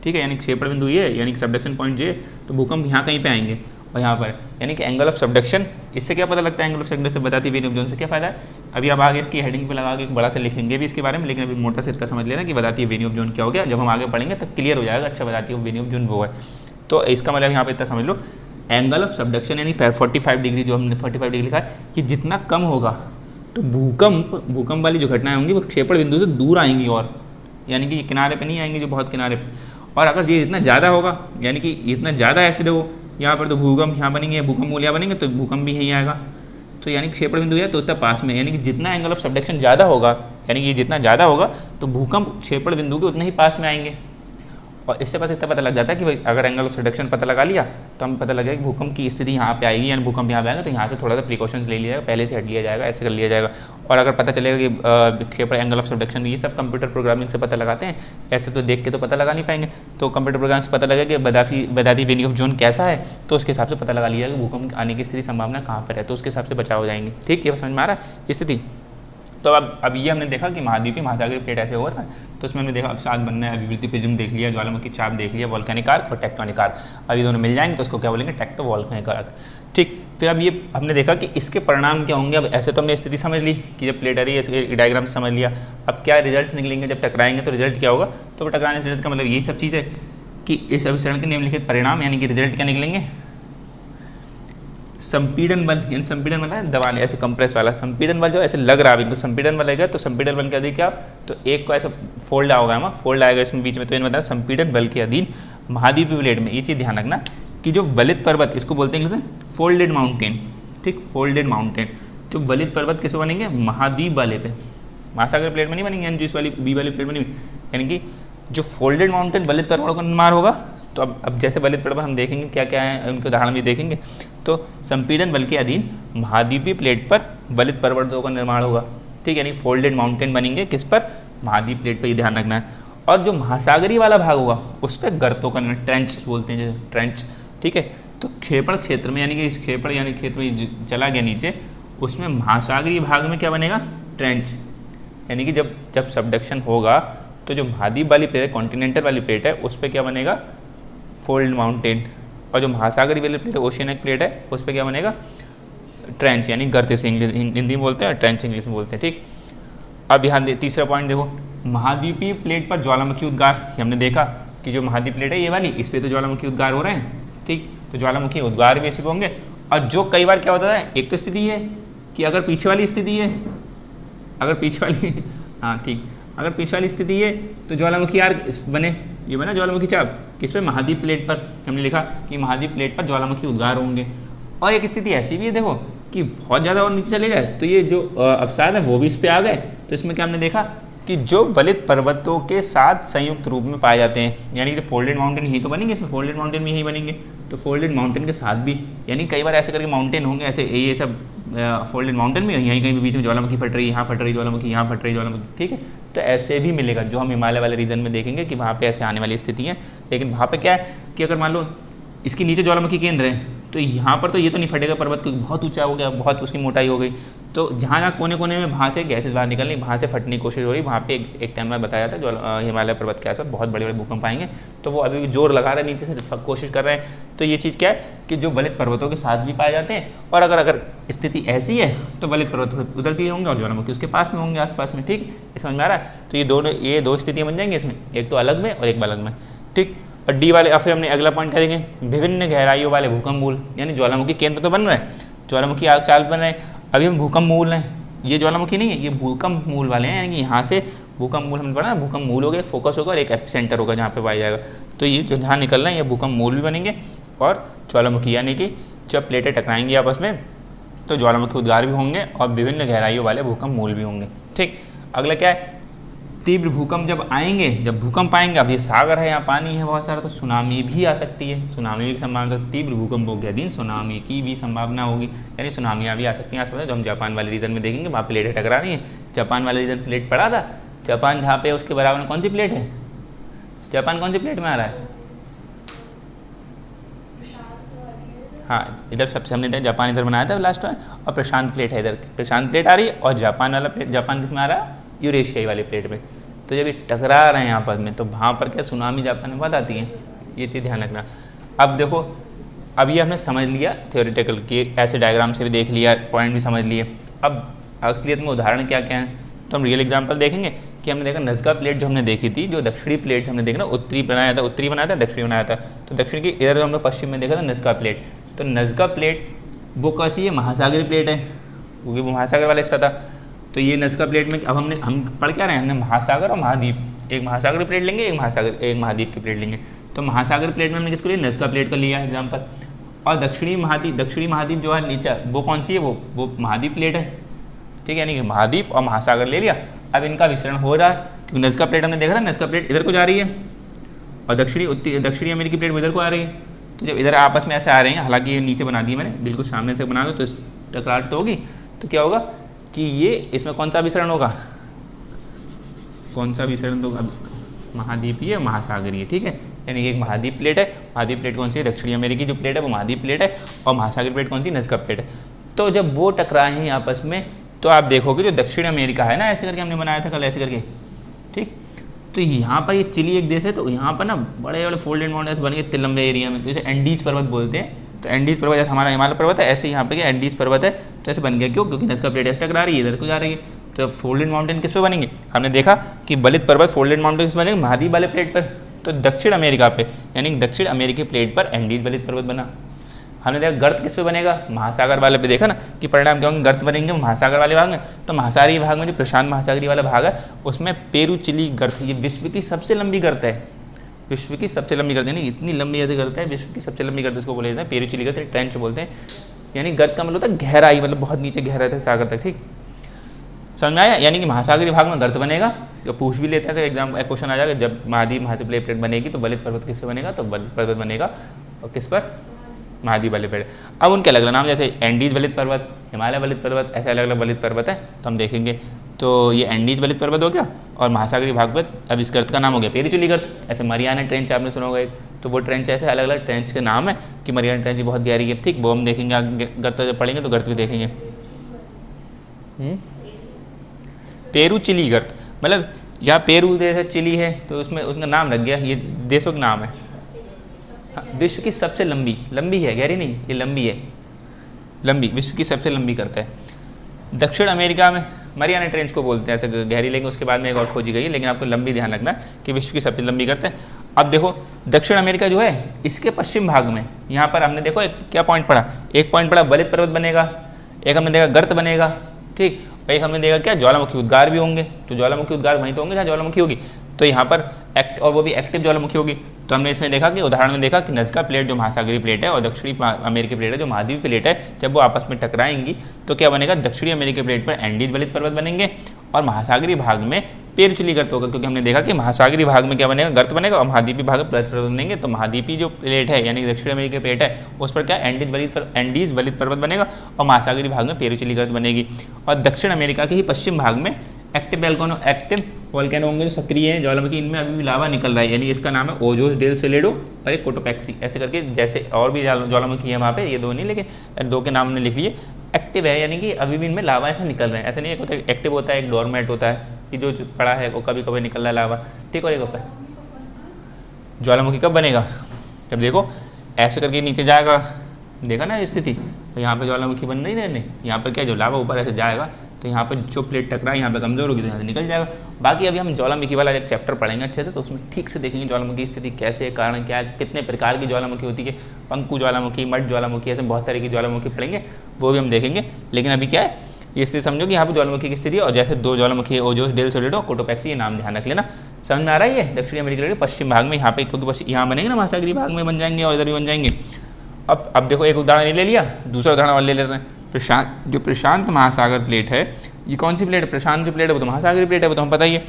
Speaker 1: ठीक है, यानी क्षेपण बिंदु ये, यानी कि सबडक्शन पॉइंट ये, तो भूकंप यहाँ कहीं पे आएंगे और यहाँ पर, यानी कि एंगल ऑफ सबडक्शन। इससे क्या पता लगता है एंगल ऑफ सबडक्शन से, बताती वेनी ऑफ जोन से क्या फायदा है। अभी आप आगे इसकी हेडिंग पे लगा के एक बड़ा से लिखेंगे भी इसके बारे में, लेकिन अभी मोटा से इसका समझ लेना कि बताती वेनी ऑफ जोन क्या हो गया, जब हम आगे पढ़ेंगे तब क्लियर हो जाएगा, अच्छा बताती है वेनी ऑफ जोन वो है। तो इसका मतलब यहाँ पे इतना समझ लो, एंगल ऑफ सबडक्शन यानी 45 डिग्री, जो हमने 45 डिग्री लिखा है, कि जितना कम होगा तो भूकंप वाली जो घटनाएं होंगी वो क्षेपण बिंदु से दूर आएंगी, और यानी कि किनारे पे नहीं आएंगी जो बहुत किनारे पे। और अगर ये इतना ज़्यादा होगा, यानी कि इतना ज़्यादा ऐसे देखो यहाँ पर, तो भूकंप यहाँ बनेंगे, भूकंप मूल यहाँ बनेंगे, तो भूकंप भी यहीं आएगा, तो यानी क्षेपण बिंदु है तो उतना पास में, यानी कि जितना एंगल ऑफ सबडक्शन ज़्यादा होगा, यानी कि ये जितना ज़्यादा होगा तो भूकंप क्षेपण बिंदु के उतने ही पास में आएंगे। और इससे बस इतना पता लग जाता है कि भाई अगर एंगल ऑफ सडक्शन पता लगा लिया तो हमें पता लगेगा कि भूकंप की स्थिति यहाँ पे आएगी, यानी भूकंप यहाँ पे आएगा तो यहाँ से थोड़ा सा प्रिकॉशंस ले लिया जाएगा, पहले से हट लिया जाएगा, ऐसे कर लिया जाएगा। और अगर पता चलेगा कि क्षेपण एंगल ऑफ सडक्शन, ये सब कंप्यूटर प्रोग्रामिंग से पता लगाते हैं, ऐसे तो देख के तो पता लगा नहीं पाएंगे। तो कंप्यूटर प्रोग्राम से पता लगेगा कि बदाती वेनिंग ऑफ जोन कैसा है, तो उसके हिसाब से पता लगा लिया जाएगा भूकंप आने की स्थिति संभावना कहाँ पर है, तो उसके हिसाब से बचाव हो जाएंगे। ठीक, ये समझ में आ रहा है स्थिति। तो अब ये हमने देखा कि महाद्वीपीय महासागरीय प्लेट ऐसे हुआ था, तो उसमें हमने देखा अवसाद बनना है, अभिवृद्धि प्रिज्म देख लिया, ज्वालामुखी चाप देख लिया, वोल्केनिक आर्क और टेक्टोनिक आर्क। अब ये दोनों मिल जाएंगे तो उसको क्या बोलेंगे, टेक्टो वोल्केनिक आर्क। ठीक, फिर अब ये हमने देखा कि इसके परिणाम क्या होंगे। अब ऐसे तो हमने स्थिति समझ ली कि जब प्लेट आ रही है, इसके डायग्राम से समझ लिया। अब क्या रिजल्ट निकलेंगे जब टकराएंगे, तो रिजल्ट क्या होगा, तो टकराने से रिजल्ट का मतलब यही सब चीज़ है कि इस अभिसरण के निम्नलिखित परिणाम यानी कि रिजल्ट क्या निकलेंगे, संपीड़न बल, यानी संपीड़न बल है दबाने, ऐसे कंप्रेस वाला संपीड़न बल जो ऐसे लग रहा है इनको संपीड़न बल लगेगा, तो संपीड़न बल के अधीन क्या, तो एक को ऐसा फोल्ड होगा, हम फोल्ड आएगा इसमें बीच में, तो इन बताया संपीड़न बल के अधीन महाद्वीपीय प्लेट में। ये चीज़ ध्यान रखना कि जो वलित पर्वत, इसको बोलते हैं इंग्लिश में फोल्डेड माउंटेन। ठीक, फोल्डेड माउंटेन, जो वलित पर्वत किस बनेंगे, महाद्वीप वाले पे, महासागर प्लेट में नहीं बनेंगे, यानी जिस वाली बी वाली प्लेट में नहीं, यानी कि जो फोल्डेड माउंटेन वलित पर्वतों का निर्माण होगा। तो अब जैसे वलित पर्वत हम देखेंगे क्या क्या है, उनके उदाहरण भी देखेंगे। तो संपीड़न बल के अधीन महाद्वीपीय प्लेट पर वलित पर्वतों का निर्माण होगा। ठीक, यानी फोल्डेड माउंटेन बनेंगे किस पर, महाद्वीप प्लेट पर, ये ध्यान रखना है। और जो महासागरीय वाला भाग होगा उस पर गर्तों का निर्माण, ट्रेंच बोलते हैं, जो ट्रेंच। ठीक है, तो क्षेपण क्षेत्र में, यानी कि इस क्षेपण यानी क्षेत्र में चला गया नीचे, उसमें महासागरीय भाग में क्या बनेगा, ट्रेंच। यानी कि जब सबडक्शन होगा तो जो महाद्वीप वाली प्लेट है, कॉन्टिनेंटल वाली प्लेट है, उस पर क्या बनेगा, फोल्ड माउंटेन। और जो महासागरीय वाली प्लेट है, ओशियनिक प्लेट है, उस पर क्या बनेगा, ट्रेंच, यानी गर्त से इंग्लिश हिंदी में बोलते हैं और ट्रेंच इंग्लिश में बोलते हैं। ठीक, अब यहाँ तीसरा पॉइंट देखो, महाद्वीपीय प्लेट पर ज्वालामुखी उद्गार। हमने देखा कि जो महाद्वीप प्लेट है ये वाली, इस पर तो ज्वालामुखी उद्गार हो रहे हैं। ठीक, तो ज्वालामुखी उद्गार भी इसी पे होंगे। और जो कई बार क्या होता है, एक तो स्थिति है कि अगर पीछे वाली स्थिति है, अगर पीछे वाली हाँ ठीक, अगर पीछे वाली स्थिति है तो ज्वालामुखी आर्क बने, ये बना ज्वालामुखी चाप किस पे, महाद्वीप प्लेट पर। हमने लिखा कि महाद्वीप प्लेट पर ज्वालामुखी उद्गार होंगे। और एक स्थिति ऐसी भी है देखो कि बहुत ज़्यादा और नीचे चले जाए तो ये जो अवसाद है वो भी इस पे आ गए। तो इसमें क्या हमने देखा कि जो वलित पर्वतों के साथ संयुक्त रूप में पाए जाते हैं, यानी कि फोल्डेड माउंटेन यही तो बनेंगे, इसमें फोल्डेड माउंटेन भी यही बनेंगे। तो फोल्डेड माउंटेन के साथ भी, यानी कई बार ऐसे करके माउंटेन होंगे, ऐसे ये सब फोल्डेड माउंटेन में यहीं कहीं बीच में ज्वालामुखी फट रही, यहाँ फट रही ज्वालामुखी, यहाँ फट रही ज्वालामुखी। ठीक है, तो ऐसे भी मिलेगा, जो हम हिमालय वाले रीजन में देखेंगे कि वहाँ पे ऐसे आने वाली स्थिति है। लेकिन वहाँ पे क्या है कि अगर मान लो इसके नीचे ज्वालामुखी केंद्र है तो यहाँ पर तो ये तो नहीं फटेगा पर्वत, क्योंकि बहुत ऊंचा हो गया, बहुत उसकी मोटाई हो गई। तो जहाँ जहाँ कोने कोने में वहाँ से गैसेज बाहर निकल रही, वहाँ से फटने की कोशिश हो रही, वहाँ पे एक टाइम में बताया था जो हिमालय पर्वत के आसपास बहुत बड़े बड़े भूकंप आएंगे। तो वो अभी भी जोर लगा रहे हैं, नीचे से कोशिश कर रहे हैं। तो ये चीज़ क्या है कि जो वलित पर्वतों के साथ भी पाए जाते हैं, और अगर स्थिति ऐसी है तो वलित पर्वत उधर के लिए होंगे और ज्वालामुखी उसके पास में होंगे, आसपास में। ठीक, समझ में आ रहा है। तो ये दो स्थितियाँ बन जाएंगी इसमें, एक तो अलग में और एक अलग में। ठीक, और डी वाले, फिर हमने अगला पॉइंट क्या देखें, विभिन्न गहराइयों वाले भूकंप मूल, यानी ज्वालामुखी केंद्र तो बन रहे हैं, ज्वालामुखी आग चाल बन रहे हैं, अभी हम भूकंप मूल हैं। ये ज्वालामुखी नहीं है, ये भूकंप मूल वाले हैं, यानी कि यहाँ से भूकंप मूल हमने पढ़ा, भूकंप मूल होगा, एक फोकस होगा और एक एपिसेंटर होगा जहाँ पे पाया जाएगा। तो ये जो जहाँ निकल रहे हैं ये भूकंप मूल भी बनेंगे और ज्वालामुखी, यानी कि जब प्लेटें टकराएंगी आपस में तो ज्वालामुखी उद्गार भी होंगे और विभिन्न गहराइयों वाले भूकंप मूल भी होंगे। ठीक, अगला क्या है, तीव्र भूकंप जब आएंगे, जब भूकंप आएंगे, अब ये सागर है, यहाँ पानी है बहुत सारा, तो सुनामी भी आ सकती है, सुनामी की संभावना। तो तीव्र भूकंपों के अधीन सुनामी की भी संभावना होगी, यानी सुनामियाँ भी आ सकती हैं आसपास। जो हम जापान वाले रीजन में देखेंगे वहाँ प्लेटें टकरा रही हैं। जापान वाले रीजन प्लेट पड़ा था, जापान जहाँ पे उसके बराबर में कौन सी प्लेट है, जापान कौन सी प्लेट में आ रहा है, हाँ इधर सबसे हमने इधर जापान इधर बनाया था लास्ट में, और प्रशांत प्लेट है इधर, प्रशांत प्लेट आ रही है, और जापान वाला प्लेट, जापान किस में आ रहा है, यूरेशियाई वाली प्लेट में। तो जब ये टकरा रहे हैं आपस में तो वहाँ पर क्या सुनामी जापान में बात आती है, ये चीज़ ध्यान रखना। अब देखो, अब ये हमने समझ लिया थ्योरेटिकल कि ऐसे डायग्राम से भी देख लिया, पॉइंट भी समझ लिए। अब असलियत में उदाहरण क्या क्या हैं, तो हम रियल एग्जाम्पल देखेंगे कि हमने देखा नज़का प्लेट जो हमने देखी थी, जो दक्षिणी प्लेट हमने देखा ना, उत्तरी बनाया था, दक्षिणी बनाया था। तो दक्षिण की इधर हमने पश्चिम में देखा था नज़का प्लेट। तो नज़का प्लेट वो कैसी है, महासागरीय प्लेट है, क्योंकि वो महासागर वाला हिस्सा था। तो ये नज़का प्लेट में अब हम पढ़ क्या रहे हैं, हमने महासागर और महाद्वीप, एक महासागरीय प्लेट लेंगे, एक महाद्वीप की प्लेट लेंगे। तो महासागर प्लेट में हमने किसको लिया, नज़का प्लेट का लिया एग्जाम्पल। और दक्षिणी महाद्वीप जो है नीचे, वो कौन सी है, वो महाद्वीप प्लेट है। ठीक है, यानी कि महाद्वीप और महासागर ले लिया अब इनका विसरण हो रहा है क्योंकि नज़का प्लेट हमने देखा था, नज़का प्लेट इधर को जा रही है और दक्षिणी अमेरिकी प्लेट इधर को आ रही है। तो जब इधर आपस में ऐसे आ रहे हैं, हालांकि ये नीचे बना दी मैंने, बिल्कुल सामने से बना दो तो टकराहट तो होगी, तो क्या होगा कि ये इसमें कौन सा विसरण होगा, कौन सा विसरण होगा, महाद्वीपीय महासागरीय, ठीक है। यानी कि एक महाद्वीप प्लेट है, महाद्वीप प्लेट कौन सी है, दक्षिणी अमेरिकी जो प्लेट है वो महाद्वीप प्लेट है, और महासागरीय प्लेट कौन सी, नज़का प्लेट है। तो जब वो टकराए हैं आपस में तो आप देखोगे जो दक्षिण अमेरिका है ना, ऐसे करके हमने बनाया था कल ऐसे करके, ठीक। तो यहाँ पर ये चिली एक देश है, तो यहाँ पर ना बड़े बड़े फोल्डेड माउंटेन्स बन गए इतने लंबे एरिया में, तो इसे एंडीज पर्वत बोलते हैं। तो एंडीज पर्वत जैसे हमारा हिमालय पर्वत है, ऐसे यहाँ पे क्या एंडीज पर्वत है, तो ऐसे बन गया। क्यों? क्योंकि नज़का प्लेट ऐसे टकरा रही है, इधर को जा रही है। तो फोल्डेड माउंटेन किस पे बनेंगे, हमने देखा कि बलित पर्वत फोल्डेड माउंटेन किस बनेंगे, महाद्वीप वाले प्लेट पर। तो दक्षिण अमेरिका पे यानी दक्षिण अमेरिकी प्लेट पर एंडीज बलित पर्वत बना। हमने देखा गर्त किस पे बनेगा, महासागर वाले पे देखा ना कि परिणाम क्या होंगे, गर्त बनेंगे महासागर वाले भाग में। तो महासागरीय भाग में जो प्रशांत महासागरीय वाला भाग है उसमें पेरू चिली गर्त, ये विश्व की सबसे लंबी गर्त है, विश्व की सबसे लंबी गर्त, यानी इतनी लंबी यदि गर्त है, विश्व की सबसे लंबी गर्त इसको बोले जाते हैं पेरू चिली गर्त, ट्रेंच बोलते हैं। यानी गर्त का मतलब होता है गहराई, मतलब बहुत नीचे गहरा रहता है सागर तक, ठीक समझ में आया। यानी कि महासागरीय भाग में गर्त बनेगा, पूछ भी लेते हैं तो एग्जाम क्वेश्चन आ जाएगा, जब महाद्वीप प्लेट बनेगी तो बलित पर्वत किससे बनेगा, तो बलित पर्वत बनेगा और किस पर, महाद्वीप वाले पेड़। अब उनके अलग अलग नाम, जैसे एंडीज बलित पर्वत, हिमालय बलित पर्वत, ऐसे अलग अलग बलित पर्वत है, तो हम देखेंगे। तो ये एंडीज बलित पर्वत हो गया और महासागरीय भाग पर अब इस गर्त का नाम हो गया पेरी चिली गर्त। ऐसे मरियाना ट्रेंच आपने सुना होगा एक, तो वो ट्रेंच ऐसे अलग अलग ट्रेंच के नाम है कि मरियाना ट्रेंच बहुत गहरी है, ठीक। वो हम देखेंगे आगे, गर्त जब पढ़ेंगे तो गर्त भी देखेंगे। पेरू चिली गर्त, मतलब यहाँ पेरू जैसे चिली है तो उसमें उसका नाम लग गया, ये देशों का नाम है। विश्व की सबसे लंबी, लंबी है गहरी नहीं, ये लंबी है, लंबी, विश्व की सबसे लंबी करता है। दक्षिण अमेरिका में मरियाना ट्रेंच को बोलते हैं, ऐसे गहरी लेंगे उसके बाद में एक और खोजी गई है, लेकिन आपको लंबी ध्यान रखना कि विश्व की सबसे लंबी करता है। अब देखो दक्षिण अमेरिका जो है इसके पश्चिम भाग में, यहाँ पर हमने देखो एक क्या पॉइंट पढ़ा, एक पॉइंट पढ़ा बलित पर्वत बनेगा, एक हमने देखा गर्त बनेगा, ठीक। एक हमने देखा क्या, ज्वालामुखी उद्गार भी होंगे, तो ज्वालामुखी उद्गार वहीं तो होंगे जहाँ ज्वालामुखी होगी, तो यहाँ पर और वो भी एक्टिव ज्वालामुखी होगी। तो हमने इसमें देखा कि उदाहरण में देखा कि नज़का प्लेट जो महासागरीय प्लेट है और दक्षिणी अमेरिकी प्लेट है जो महाद्वीपीय प्लेट है, जब वो आपस में टकराएंगी तो क्या बनेगा, दक्षिणी अमेरिकी प्लेट पर एंडीज बलित पर्वत बनेंगे और महासागरीय भाग में पेरू चिली गर्त होगा, क्योंकि हमने देखा कि महासागरीय भाग में क्या बनेगा, गर्त बनेगा और महाद्वीपीय भाग में पर्वत बनेंगे। तो महाद्वीपीय जो प्लेट है यानी दक्षिण अमेरिकी प्लेट है उस पर क्या एंडीज बलित पर्वत बनेगा और महासागरीय भाग में पेरू चिली गर्त बनेगी। और दक्षिण अमेरिका के ही पश्चिम भाग में एक्टिव वोल्केनो होंगे जो सक्रिय हैं ज्वालामुखी, इनमें अभी भी लावा निकल रहा है, यानी इसका नाम है ओजोस डेल सेलेडो और एक कोटोपैक्सी, ऐसे करके जैसे और भी ज्वालामुखी है वहाँ पे, ये दो नहीं लेकिन दो के नाम ने लिख लिए। एक्टिव है यानी कि अभी भी इनमें लावा ऐसे निकल रहे हैं, ऐसे नहीं एक होता है एक्टिव होता है, एक डोरमेट होता है कि जो पड़ा है वो कभी कभी निकल रहा है लावा, ठीक। और एक होता है ज्वालामुखी कब बनेगा, जब देखो ऐसे करके नीचे जाएगा, देखा ना स्थिति, तो यहाँ पे ज्वालामुखी बन नहीं रहने, यहाँ पर क्या जो लावा ऊपर ऐसे जाएगा तो यहाँ पर जो प्लेट टकरा यहाँ पे कमजोर होगी तो यहाँ से निकल जाएगा। बाकी अभी हम ज्वालामुखी वाला एक चैप्टर पढ़ेंगे अच्छे से, तो उसमें ठीक से देखेंगे ज्वालामुखी की स्थिति कैसे है, कारण क्या है, कितने प्रकार की ज्वालामुखी होती है, पंकु ज्वालामुखी, मठ ज्वालामुखी, ऐसे बहुत तरह की ज्वालामुखी पढ़ेंगे, वो भी हम देखेंगे। लेकिन अभी क्या है ये स्थिति समझो कि यहाँ पर ज्वालामुखी की स्थिति और जैसे दो ज्वालामुखी है ओजोस डेल सोलिडो कोटोपैक्सी, ये नाम ध्यान रख लेना। समझ में आ रहा है ये दक्षिणी अमेरिका के पश्चिम भाग में यहाँ पे, क्योंकि यहाँ बनेंगे ना महासागरीय भाग में बन जाएंगे और इधर भी बन जाएंगे। अब देखो एक उदाहरण ले लिया, दूसरा उदाहरण और ले लेते हैं। प्रशांत महासागर प्लेट है, ये कौन सी प्लेट है, प्रशांत जो प्लेट है वो तो महासागरीय प्लेट है, वो तो हम पता ही है।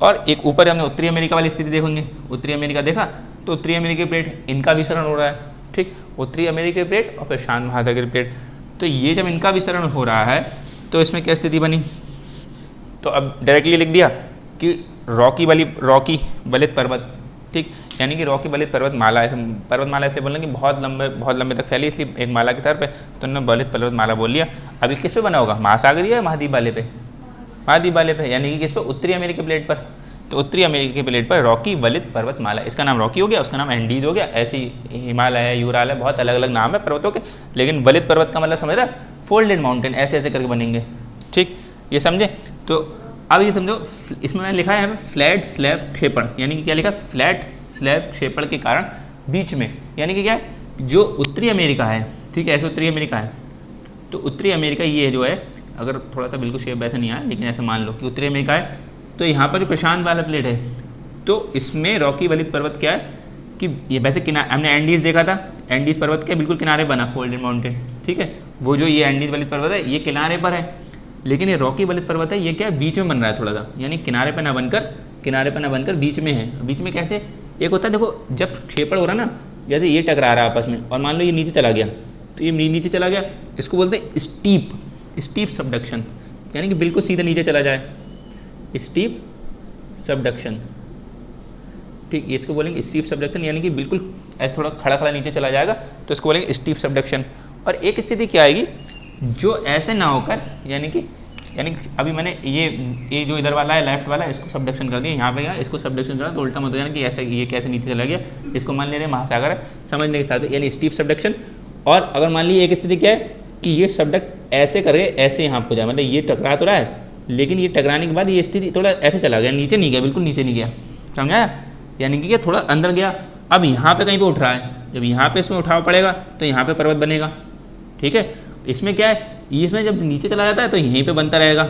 Speaker 1: और एक ऊपर हमने उत्तरी अमेरिका वाली स्थिति देखेंगे, उत्तरी अमेरिका देखा तो उत्तरी अमेरिकी प्लेट इनका विसरण हो रहा है, ठीक। उत्तरी अमेरिकी प्लेट और प्रशांत महासागरीय प्लेट, तो ये जब इनका विसरण हो रहा है तो इसमें क्या स्थिति बनी, तो अब डायरेक्टली लिख दिया कि रॉकी बलित पर्वत, ठीक। यानी कि रॉकी बलित पर्वतमाला, ऐसे पर्वतमाला इसलिए बोलना कि बहुत लंबे तक फैली, इसलिए एक माला के तौर पे तो उन्होंने बलित पर्वतमाला बोल लिया। अभी किस पे बना होगा, महासागरीय या महाद्वीप वाले पे, महाद्वीप वाले पे, यानी कि किस पे, उत्तरी अमेरिकी प्लेट पर। तो उत्तरी अमेरिकी प्लेट पर रॉकी बलित पर्वतमाला, इसका नाम रॉकी हो गया, उसका नाम एंडीज हो गया। ऐसी हिमालय है, यूराल है, बहुत अलग अलग नाम है पर्वतों के, लेकिन बलित पर्वत का मतलब समझ रहा है, फोल्डेड माउंटेन ऐसे ऐसे करके बनेंगे, ठीक। ये समझे। तो अब ये समझो, इसमें मैंने लिखा है यहाँ पे फ्लैट स्लैब क्षेपण, यानी कि क्या लिखा, फ्लैट स्लैब क्षेपण के कारण बीच में, यानी कि क्या है, जो उत्तरी अमेरिका है, ठीक है, ऐसे उत्तरी अमेरिका है, तो उत्तरी अमेरिका ये जो है, अगर थोड़ा सा बिल्कुल शेप वैसे नहीं आया, लेकिन ऐसे मान लो कि उत्तरी अमेरिका है, तो यहाँ पर जो प्रशांत वाला प्लेट है, तो इसमें रॉकी बलित पर्वत क्या है कि ये वैसे किनारे, हमने एंडीज देखा था, एंडीज पर्वत के बिल्कुल किनारे बना फोल्डेड माउंटेन, ठीक है, वो जो ये एंडीज बलित पर्वत है ये किनारे पर है। लेकिन ये रॉकी बलित पर्वत है, ये क्या है, बीच में बन रहा है थोड़ा सा, यानी किनारे पे ना बनकर बीच में है। बीच में कैसे, एक होता है देखो, जब क्षेपण हो रहा है ना, जैसे ये टकरा रहा है आपस में और मान लो ये नीचे चला गया, तो ये नीचे चला गया, इसको बोलते हैं स्टीप सबडक्शन, यानी कि बिल्कुल सीधा नीचे चला जाए, स्टीप सबडक्शन। ठीक, ये इसको बोलेंगे स्टीप सबडक्शन, यानी कि बिल्कुल ऐसे थोड़ा खड़ा नीचे चला जाएगा, तो इसको बोलेंगे स्टीप सबडक्शन। और एक स्थिति क्या आएगी, जो ऐसे ना होकर, यानी कि अभी मैंने ये जो इधर वाला है लेफ्ट वाला, इसको सबडक्शन कर दिया, यहाँ पे गया, इसको सबडक्शन करा तो उल्टा मत हो जाना कि ऐसे ये कैसे नीचे चला गया, इसको मान ले रहे महासागर है, समझने के साथ, यानी स्टीप सबडक्शन। और अगर मान लीजिए एक स्थिति क्या है कि ये सबडक्ट ऐसे करके ऐसे यहाँ पे जाए, मतलब ये टकरा तो रहा है, लेकिन ये टकराने के बाद ये स्थिति थोड़ा ऐसे चला गया, नीचे नहीं गया, बिल्कुल नीचे नहीं गया, समझा, यानी कि थोड़ा अंदर गया। अब यहाँ पे कहीं पे उठ रहा है, जब यहाँ पे इसमें उठाव पड़ेगा तो यहाँ पे पर्वत बनेगा। ठीक है, इसमें क्या है, इसमें जब नीचे चला जाता है तो यहीं पे बनता रहेगा,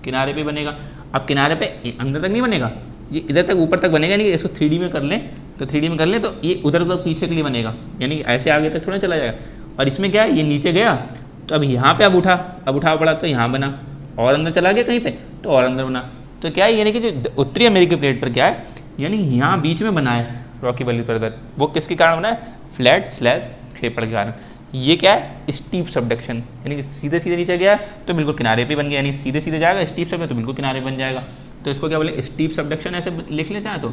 Speaker 1: किनारे पे बनेगा। अब किनारे पे अंदर तक नहीं बनेगा, ये इधर तक ऊपर तक बनेगा, नहीं कि इसको 3D में कर लें तो ये उधर तक पीछे के लिए बनेगा, यानी कि ऐसे आगे तक थोड़ा चला जाएगा। और इसमें क्या है, ये नीचे गया तो अब यहाँ पे अब उठा पड़ा तो यहाँ बना, और अंदर चला गया कहीं पे तो और अंदर बना। तो क्या है, यानी कि जो उत्तरी अमेरिकी प्लेट पर क्या है, यानी यहाँ बीच में बना है रॉकी बलित पर्वत, वो किसके कारण बना है, फ्लैट स्लैब क्षेपण के कारण। ये क्या है, स्टीप सबडक्शन, यानी कि सीधे नीचे गया तो बिल्कुल किनारे पे बन गया, यानी सीधे जाएगा स्टीप सब में तो बिल्कुल किनारे बन जाएगा। तो इसको क्या बोले, स्टीप सबडक्शन, ऐसे लिख ले चाहे तो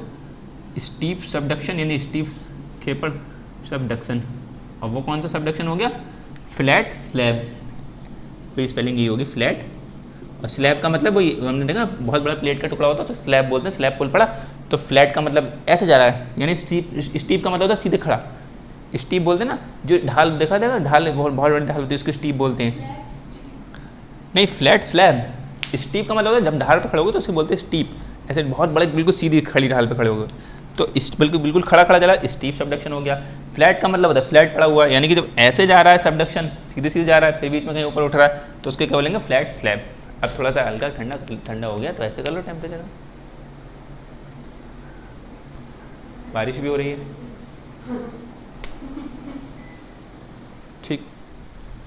Speaker 1: स्टीप सबडक्शन, यानी स्टीप क्षेपण सबडक्शन। और वो कौन सा सबडक्शन हो गया, फ्लैट स्लैब, तो स्पेलिंग ये होगी फ्लैट। और स्लैब का मतलब वही हमने देखा, बहुत बड़ा प्लेट का टुकड़ा होता है तो स्लैब बोलते हैं, स्लैब पुल पड़ा, तो फ्लैट का मतलब ऐसे जा रहा है, यानी स्टीप का मतलब होता है सीधे खड़ा, स्टीप बोलते हैं ना, जो ढाल देखा जाएगा, ढाल बहुत बड़ी ढाल होती है, उसको स्टीप बोलते हैं। नहीं, फ्लैट स्लैब, स्टीप का मतलब होता है जब ढाल पर खड़े होगे तो उसको बोलते हैं स्टीप, ऐसे बहुत बड़े बिल्कुल सीधी खड़ी ढाल पर खड़े होगे तो बिल्कुल खड़ा चला, स्टीप सबडक्शन हो गया। फ्लैट का मतलब होता है फ्लैट पड़ा हुआ, यानी कि जब ऐसे जा रहा है सबडक्शन, सीधे जा रहा है, फिर बीच में कहीं ऊपर उठ रहा है, तो उसके क्या बोलेंगे, फ्लैट स्लैब। अब थोड़ा सा हल्का ठंडा हो गया तो ऐसे कर लो, टेम्परेचर बारिश भी हो रही है, ठीक,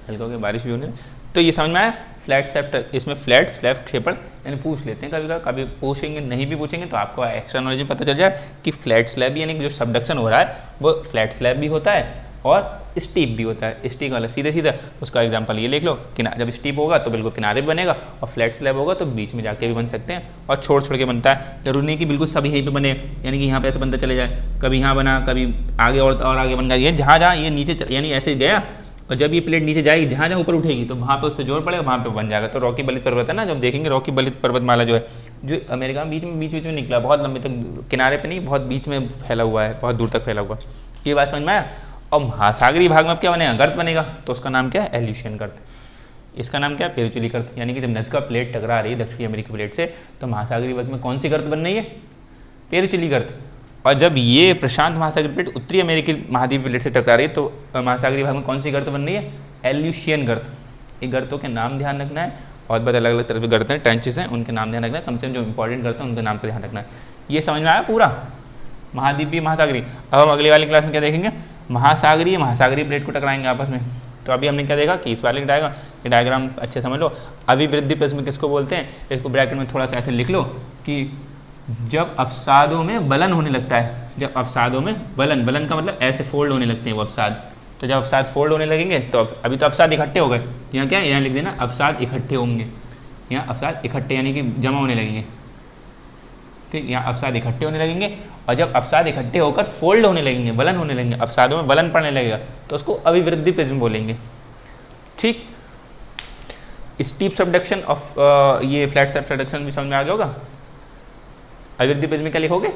Speaker 1: हल्का हो गया, बारिश भी होने। तो ये समझ में आया, फ्लैट स्लैब, इसमें फ्लैट स्लैब क्षेपण, यानी पूछ लेते हैं कभी पूछेंगे, नहीं भी पूछेंगे तो आपको एक्स्ट्रा नॉलेज में पता चल जाए कि फ्लैट स्लैब यानी कि जो सबडक्शन हो रहा है वो फ्लैट स्लैब भी होता है और स्टीप भी होता है। स्टीप वाला सीधा उसका एग्जांपल ये लिख लो, जब स्टीप होगा तो बिल्कुल किनारे भी बनेगा और फ्लैट स्लैब होगा तो बीच में जाके भी बन सकते हैं और छोड़ के बनता है, जरूरी नहीं कि बिल्कुल सब यहीं पे बने, यानी कि यहाँ पे ऐसे बनता चले जाए, कभी यहाँ बना, कभी आगे और आगे बन गया, ये जहाँ ये नीचे यानी ऐसे गया, और जब ये प्लेट नीचे जाएगी, जहाँ ऊपर उठेगी तो वहाँ पे उस पर जोर पड़ेगा, वहाँ पे बन जाएगा। तो रॉकी बलित पर्वत है ना, जब देखेंगे रॉकी बलित पर्वतमाला जो है, जो अमेरिका में बीच में निकला, बहुत लंबे तक, किनारे पे नहीं, बहुत बीच में फैला हुआ है, बहुत दूर तक फैला हुआ, ये बात समझ में आया। और महासागरीय भाग में अब क्या बनेगा, गर्त बनेगा, तो उसका नाम क्या है, एल्यूशियन गर्त। इसका नाम क्या है, पेरुचिली गर्त, यानी कि जब नज़का प्लेट टकरा रही है दक्षिणी अमेरिकी प्लेट से, तो महासागरीय भाग में कौन सी गर्त बन रही है, पेरुचिली गर्त। और जब ये प्रशांत महासागरीय प्लेट उत्तरी अमेरिकी महाद्वीप प्लेट से टकरा रही है तो महासागरीय भाग में कौन सी गर्त बन रही है, एल्यूशियन गर्त। ये गर्तों के नाम ध्यान रखना है, बहुत बहुत अलग अलग तरह के गर्त हैं, ट्रेंचेस हैं, उनके नाम ध्यान रखना है, कम से कम जो इंपॉर्टेंट गर्त हैं उनके नाम का ध्यान रखना है। ये समझ में आया पूरा, महाद्वीपीय महासागरीय। अब हम अगली वाली क्लास में क्या देखेंगे, महासागरीय प्लेट को टकराएंगे आपस में। तो अभी हमने क्या देखा कि इस वाले डायग्राम अच्छे समझ लो। अभिवृद्धि प्रिज्म किसको बोलते हैं, इसको ब्रैकेट में थोड़ा सा ऐसे लिख लो कि जब अवसादों में बलन होने लगता है, जब अवसादों में बलन का मतलब ऐसे फोल्ड होने लगते हैं वो अवसाद, तो जब अवसाद फोल्ड होने लगेंगे तो अभी तो अवसाद इकट्ठे हो गए, यहाँ क्या है, यहाँ लिख देना अवसाद इकट्ठे होंगे, यहाँ अवसाद इकट्ठे यानी कि जमा होने लगेंगे, ठीक, यहाँ अवसाद इकट्ठे होने लगेंगे। और जब अवसाद इकट्ठे होकर फोल्ड होने लगेंगे, बलन होने लगेंगे, अवसादों में बलन पड़ने लगेगा, तो उसको अभिवृद्धि प्रिज्म बोलेंगे, ठीक। स्टीप सबडक्शन ऑफ ये फ्लैट सबडक्शन भी समझ में आ गया होगा। अभिवृद्धि प्रिज्म में क्या लिखोगे,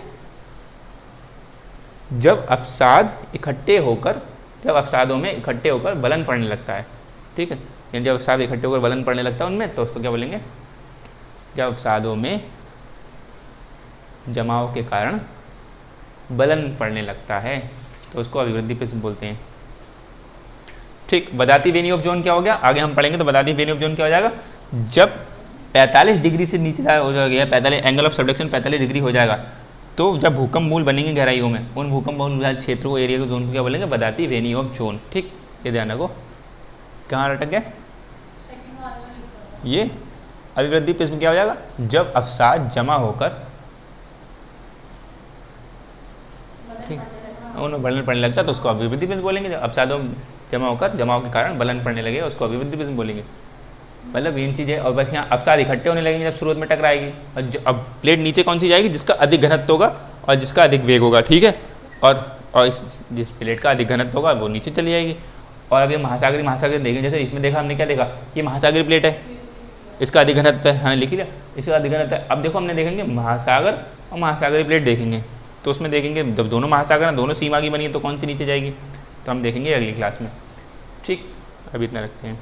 Speaker 1: जब अवसादों में इकट्ठे होकर बलन पड़ने लगता है, ठीक है, यानी जब अवसाद इकट्ठे होकर बलन पड़ने लगता है उनमें, तो उसको क्या बोलेंगे, जब अवसादों में जमाव के कारण बलन पड़ने लगता है तो उसको अभिवृद्धि प्रिज्म बोलते हैं, ठीक। वदाती वेनी ऑफ जोन क्या हो गया, आगे हम पढ़ेंगे तो वदाती वेनी ऑफ जोन क्या हो जाएगा, जब 45 डिग्री से नीचे हो जाएगा, 45 एंगल ऑफ सबडक्शन 45 डिग्री हो जाएगा, तो जब भूकंप मूल बनेंगे गहराइयों में, उन भूकंप मूल क्षेत्र को, एरिया को, जोन को क्या बोलेंगे, वदाती वेनी ऑफ जोन, ठीक। ये ध्यान रखो, कहाँ अटक गया ये, अभिवृद्धि प्रिज्म क्या हो जाएगा, जब अवसाद जमा होकर, ठीक, उन्हें बलन पड़ने लगता है तो उसको अभिवृद्धि प्रिज्म बोलेंगे। जब अवसादों जमा होकर जमाव के कारण बलन पड़ने लगे उसको अभिवृद्धि प्रिज्म बोलेंगे। मतलब इन चीज़ें, और बस यहाँ अवसाद इकट्ठे होने लगेंगे जब स्रोत में टकराएगी, और अब प्लेट नीचे कौन सी जाएगी, जिसका अधिक घनत्व होगा और जिसका अधिक वेग होगा, ठीक है, और जिस प्लेट का अधिक घनत्व होगा वो नीचे चली जाएगी। और अब ये महासागरी देखेंगे, जैसे इसमें देखा हमने, क्या देखा, ये महासागरी प्लेट है, इसका अधिक घनत्व है, हाँ लिख लिया, इसका अधिक घनत्व है। अब देखो हमने देखेंगे महासागर और महासागरी प्लेट देखेंगे, तो उसमें देखेंगे जब दोनों महासागर हैं, दोनों सीमा की बनी है, तो कौन सी नीचे जाएगी, तो हम देखेंगे अगली क्लास में। ठीक, अभी इतना रखते हैं।